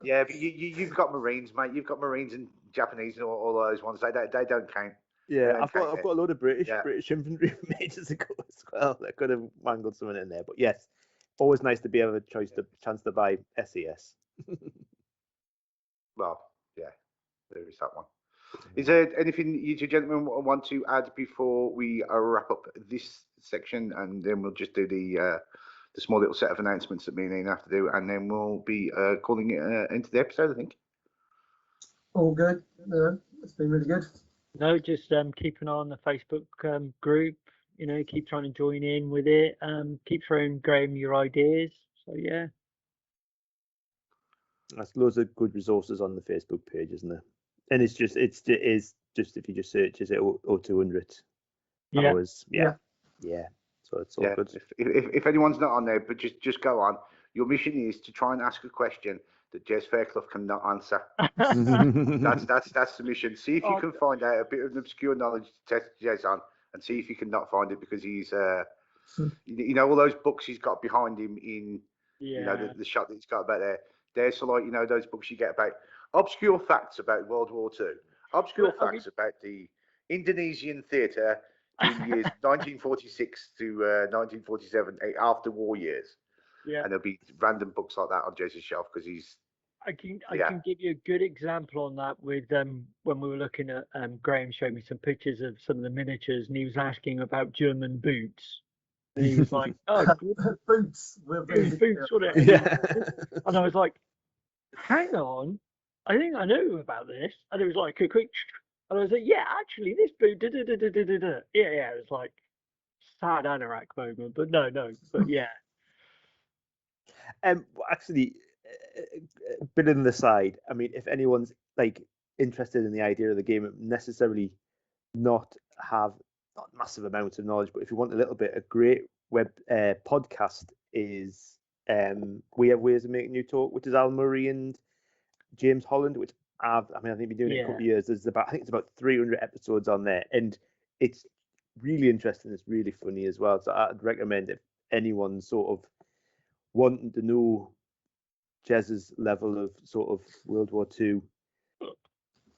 Yeah, but you've got Marines, mate. You've got Marines and Japanese and all those ones. They don't count. Yeah, I've got a load of British infantry majors as well. I could have wangled something in there, but yes, always nice to be able to chance to buy SES. Well, yeah, there is that one. Is there anything you two gentlemen want to add before we wrap up this section, and then we'll just do the small little set of announcements that me and Ian have to do, and then we'll be calling it into the episode, I think. All good. It's been really good. No, just keep an eye on the Facebook group. Keep trying to join in with it. Keep throwing Graham your ideas. So yeah. There's loads of good resources on the Facebook page, isn't there? And it is just if you just search, is it 0200 hours? Yeah. So it's all good. If anyone's not on there, but just go on. Your mission is to try and ask a question that Jez Fairclough cannot answer. That's the mission. See if you can find out a bit of obscure knowledge to test Jez on, and see if you can not find it, because he's all those books he's got behind him in the shot that he's got about there. There's those books you get about obscure facts about World War II, obscure facts about the Indonesian theatre in years 1946 to 1947, after war years. Yeah, and there'll be random books like that on Jez's shelf, because he's. I can give you a good example on that with when we were looking at Graham showed me some pictures of some of the miniatures, and he was asking about German boots. And he was like, "Oh, boots, whatever." Yeah. And I was like, "Hang on, I think I know about this." And it was like a quick, and I was like, "Yeah, actually, this boot, yeah." It was like sad anorak moment, but no, but yeah. Actually, a bit on the side. I mean, if anyone's like interested in the idea of the game, it necessarily not have not massive amounts of knowledge, but if you want a little bit, a great web podcast is We Have Ways of Making You Talk, which is Al Murray and James Holland, which I think they've been doing it a couple of years. I think it's about 300 episodes on there, and it's really interesting. It's really funny as well. So I'd recommend if anyone's sort of wanting to know Jez's level of sort of World War II,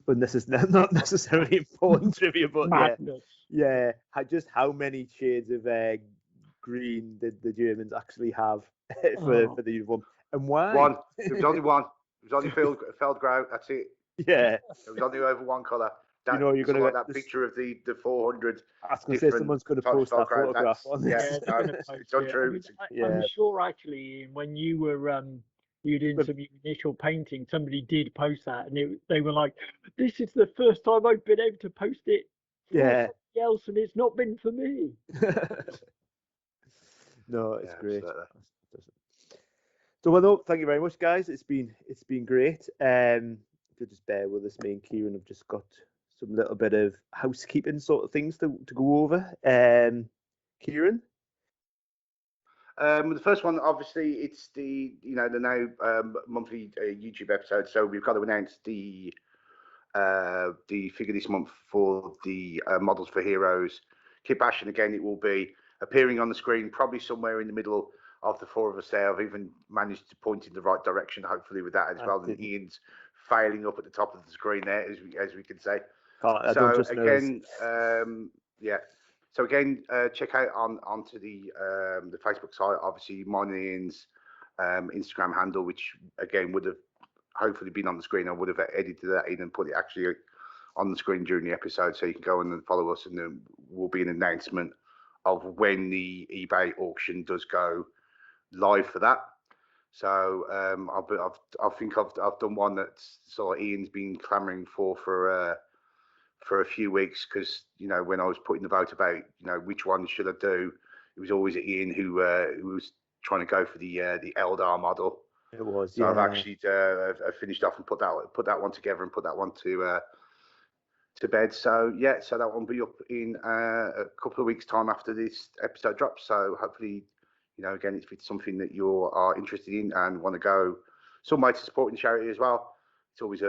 but this is not necessarily important trivia, but just how many shades of green did the Germans actually have for the uniform, and why? One. There was only one. It was only Feldgrau. That's it. Yeah. It was only over one colour. You're going to get that picture of the 400. I was going to say someone's going to post that photograph on this. Yeah, it's untrue. I'm sure actually when you were you did some initial painting, somebody did post that, and they were like, "This is the first time I've been able to post it for somebody else, and it's not been for me." No, it's great. So well, thank you very much, guys. It's been great. To just bear with us, me and Kieran have just got some little bit of housekeeping sort of things to go over. Kieran. The first one, obviously, it's the now monthly YouTube episode. So we've got to announce the figure this month for the Models for Heroes kit bash, and again, it will be appearing on the screen, probably somewhere in the middle of the four of us there. I've even managed to point in the right direction, hopefully, with that as well. And Ian's failing up at the top of the screen there, as we can say. So again, So again, check out onto the Facebook site. Obviously, mine and Ian's Instagram handle, which again would have hopefully been on the screen. I would have edited that in and put it actually on the screen during the episode, so you can go and follow us, and there will be an announcement of when the eBay auction does go live for that. So I think I've done one that sort of Ian's been clamoring for a few weeks, because when I was putting the vote about which one should I do, it was always Ian who was trying to go for the Eldar model. It was. So I've actually finished off and put that one together and put that one to bed. So so that one will be up in a couple of weeks' time after this episode drops. So hopefully, again, if it's something that you are interested in and want to go some way to supporting charity as well, it's always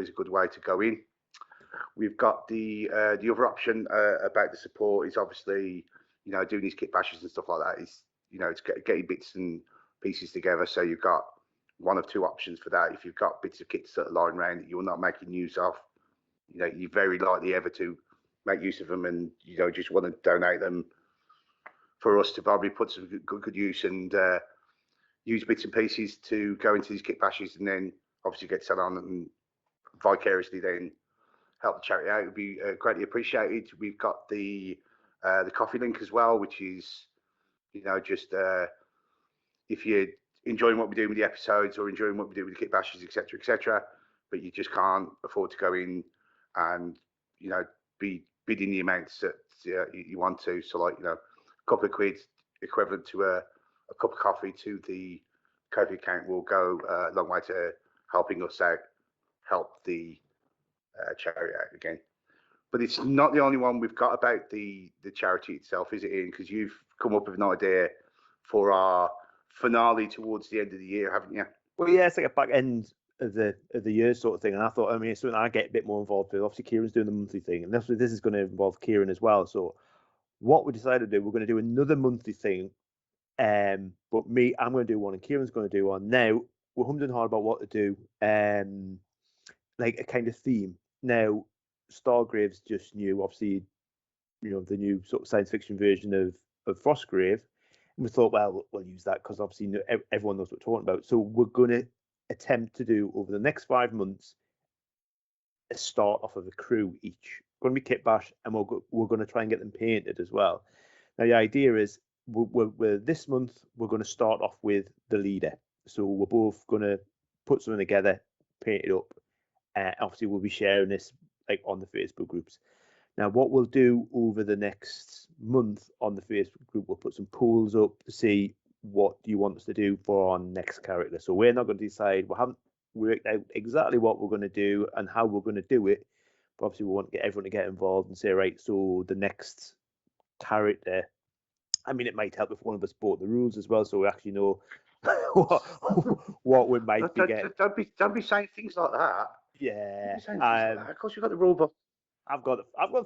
a good way to go in. We've got the other option about the support is obviously doing these kit bashes and stuff like that. Is it's getting bits and pieces together. So you've got one of two options for that. If you've got bits of kits that are lying around that you're not making use of, you're very likely ever to make use of them, and just want to donate them for us to probably put some good use and use bits and pieces to go into these kit bashes, and then obviously get set on and vicariously then help the charity out. It would be greatly appreciated. We've got the coffee link as well, which is just if you're enjoying what we do with the episodes or enjoying what we do with the kit bashes, etc., but you just can't afford to go in and be bidding the amounts that you want to. So like a couple of quid equivalent to a cup of coffee to the Ko-fi account will go a long way to helping us out, help the charity out again. But it's not the only one we've got about the charity itself, is it, Ian? Because you've come up with an idea for our finale towards the end of the year, haven't you? Well, yeah, it's like a back end of the year sort of thing, and I thought, it's something I get a bit more involved with. Obviously, Kieran's doing the monthly thing, and this is going to involve Kieran as well. So, what we decided to do, we're going to do another monthly thing, but I'm going to do one, and Kieran's going to do one. Now, we're humming hard about what to do, like a kind of theme. Now, Stargrave's just new, obviously, the new sort of science fiction version of Frostgrave. And we thought, well, we'll use that because obviously everyone knows what we're talking about. So we're going to attempt to do over the next 5 months a start off of a crew each. Going to be kit bash, and we're going to try and get them painted as well. Now, the idea is we're this month we're going to start off with the leader. So we're both going to put something together, paint it up. Obviously, we'll be sharing this like on the Facebook groups. Now, what we'll do over the next month on the Facebook group, we'll put some polls up to see what do you want us to do for our next character. So we're not going to decide, we haven't worked out exactly what we're going to do and how we're going to do it, But obviously, we want to get everyone to get involved and say, right, so the next character. I mean, it might help if one of us bought the rules as well, so we actually know what we might be getting. Don't be saying things like that. Yeah. Of course, you've got the rule book. I've got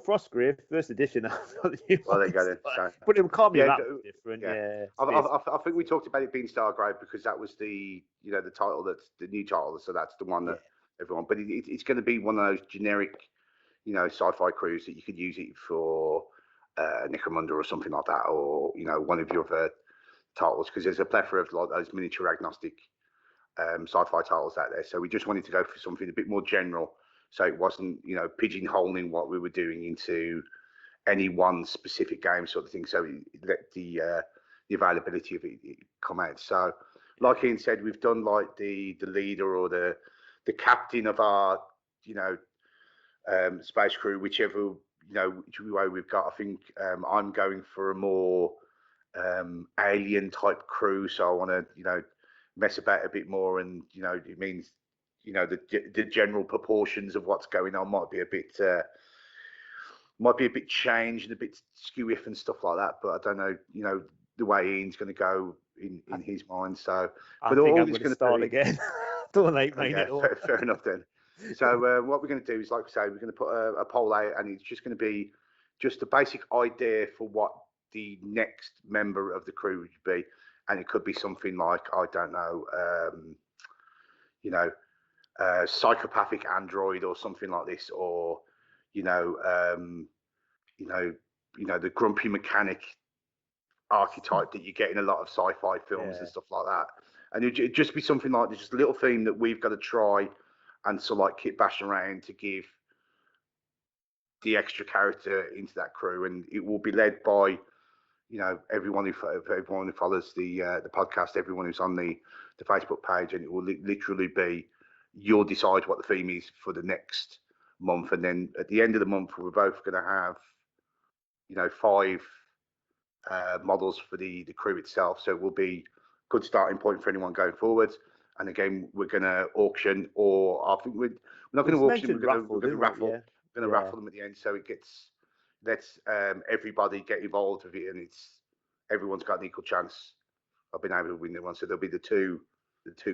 Frostgrave first edition. Well, there you go then. So, but it can't be that different. I think we talked about it being Stargrave because that was the the title, that's the new title, so that's the one that everyone. But it's going to be one of those generic, sci-fi crews that you could use it for Necromunda or something like that, or one of your other titles, because there's a plethora of like those miniature agnostic sci-fi titles out there. So we just wanted to go for something a bit more general, so it wasn't pigeonholing what we were doing into any one specific game sort of thing. So we let the availability of it come out. So like Ian said, we've done like the leader or the captain of our space crew, whichever way we've got. I think I'm going for a more alien type crew, so I want to mess about a bit more, and it means the general proportions of what's going on might be a bit changed and a bit skew-if and stuff like that, but I don't know the way Ian's going to go in his mind. So I think I'm going to start again. Don't like mine at all. Fair enough then. So what we're going to do is, like I say, we're going to put a poll out, and it's just going to be just a basic idea for what the next member of the crew would be, and it could be something like, I don't know, psychopathic android or something like this, or the grumpy mechanic archetype that you get in a lot of sci-fi films and stuff like that. And it'd just be something like this, just a little theme that we've got to try and sort of like kit bash around to give the extra character into that crew, and it will be led by everyone who follows the podcast, everyone who's on the Facebook page, and it will literally be, you'll decide what the theme is for the next month, and then at the end of the month we're both going to have 5 models for the crew itself, so it will be a good starting point for anyone going forward. And again, we're going to auction, or I think we're not going to auction, we're going to raffle. Yeah. We're going to raffle them at the end, so it lets everybody get involved with it, and everyone's got an equal chance of being able to win the one. So there'll be the two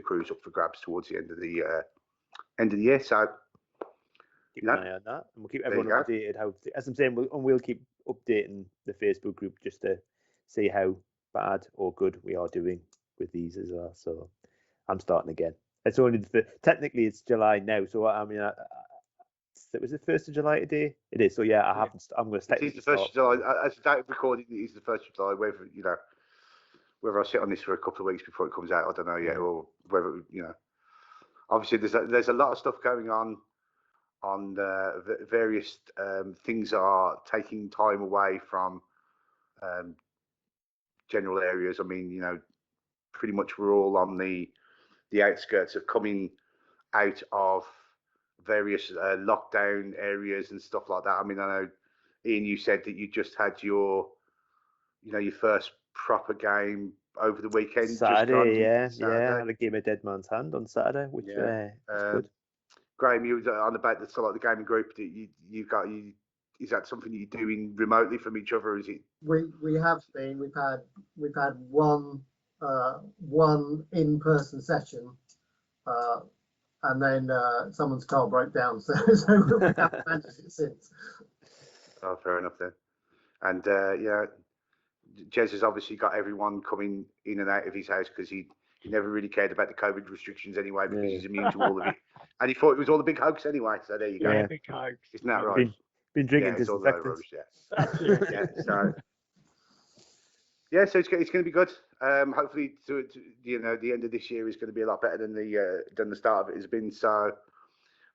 crews up for grabs towards the end of the year. So keep an eye on that, and we'll keep everyone updated. As I'm saying, we'll keep updating the Facebook group just to see how bad or good we are doing with these as well. So I'm starting again. It's only technically it's July now, so I mean, was it 1st of July today? It is. So yeah, I haven't. I'm going to start. It is the 1st of July. As the date of recording, it is the 1st of July. Whether I sit on this for a couple of weeks before it comes out, I don't know yet, or whether obviously there's a lot of stuff going on various things are taking time away from general areas. I mean, pretty much we're all on the outskirts of coming out of various lockdown areas and stuff like that. I mean, I know, Ian, you said that you just had your first proper game over the weekend. Saturday. I had a game of Dead Man's Hand on Saturday, which was good. Graham, you were on about the gaming group that you've got. Is that something you're doing remotely from each other? Or is it? We have been. We've had one in-person session, and then someone's car broke down, so we haven't managed it since. Oh, fair enough then. And Jez has obviously got everyone coming in and out of his house because he never really cared about the COVID restrictions anyway, because he's immune to all of it. And he thought it was all a big hoax anyway. So there you go. Yeah, big hoax. Isn't that right? Been drinking disinfectants. So it's going to be good. Hopefully, to the end of this year is going to be a lot better than the start of it has been. So,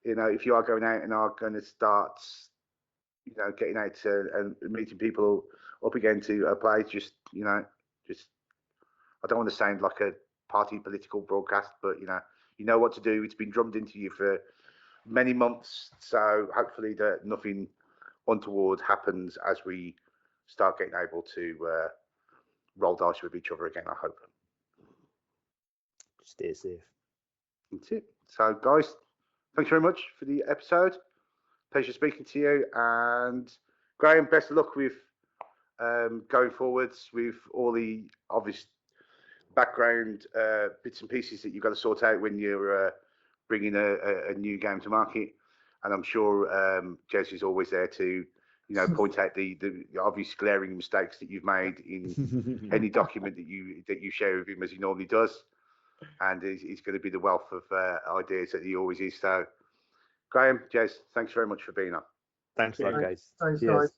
if you are going out and are going to start, getting out and meeting people up again to a place, just I don't want to sound like a party political broadcast, but you know what to do. It's been drummed into you for many months, so hopefully that nothing untoward happens as we start getting able to roll dice with each other again, I hope. Stay safe. That's it. So guys, thanks very much for the episode. Pleasure speaking to you. And Graham, best of luck with going forwards with all the obvious background bits and pieces that you've got to sort out when you're bringing a new game to market. And I'm sure Jez is always there to, point out the obvious glaring mistakes that you've made in any document that you share with him, as he normally does. And he's going to be the wealth of ideas that he always is. So, Graham, Jez, thanks very much for being on. Thanks a lot, guys. Thanks, Cheers. guys.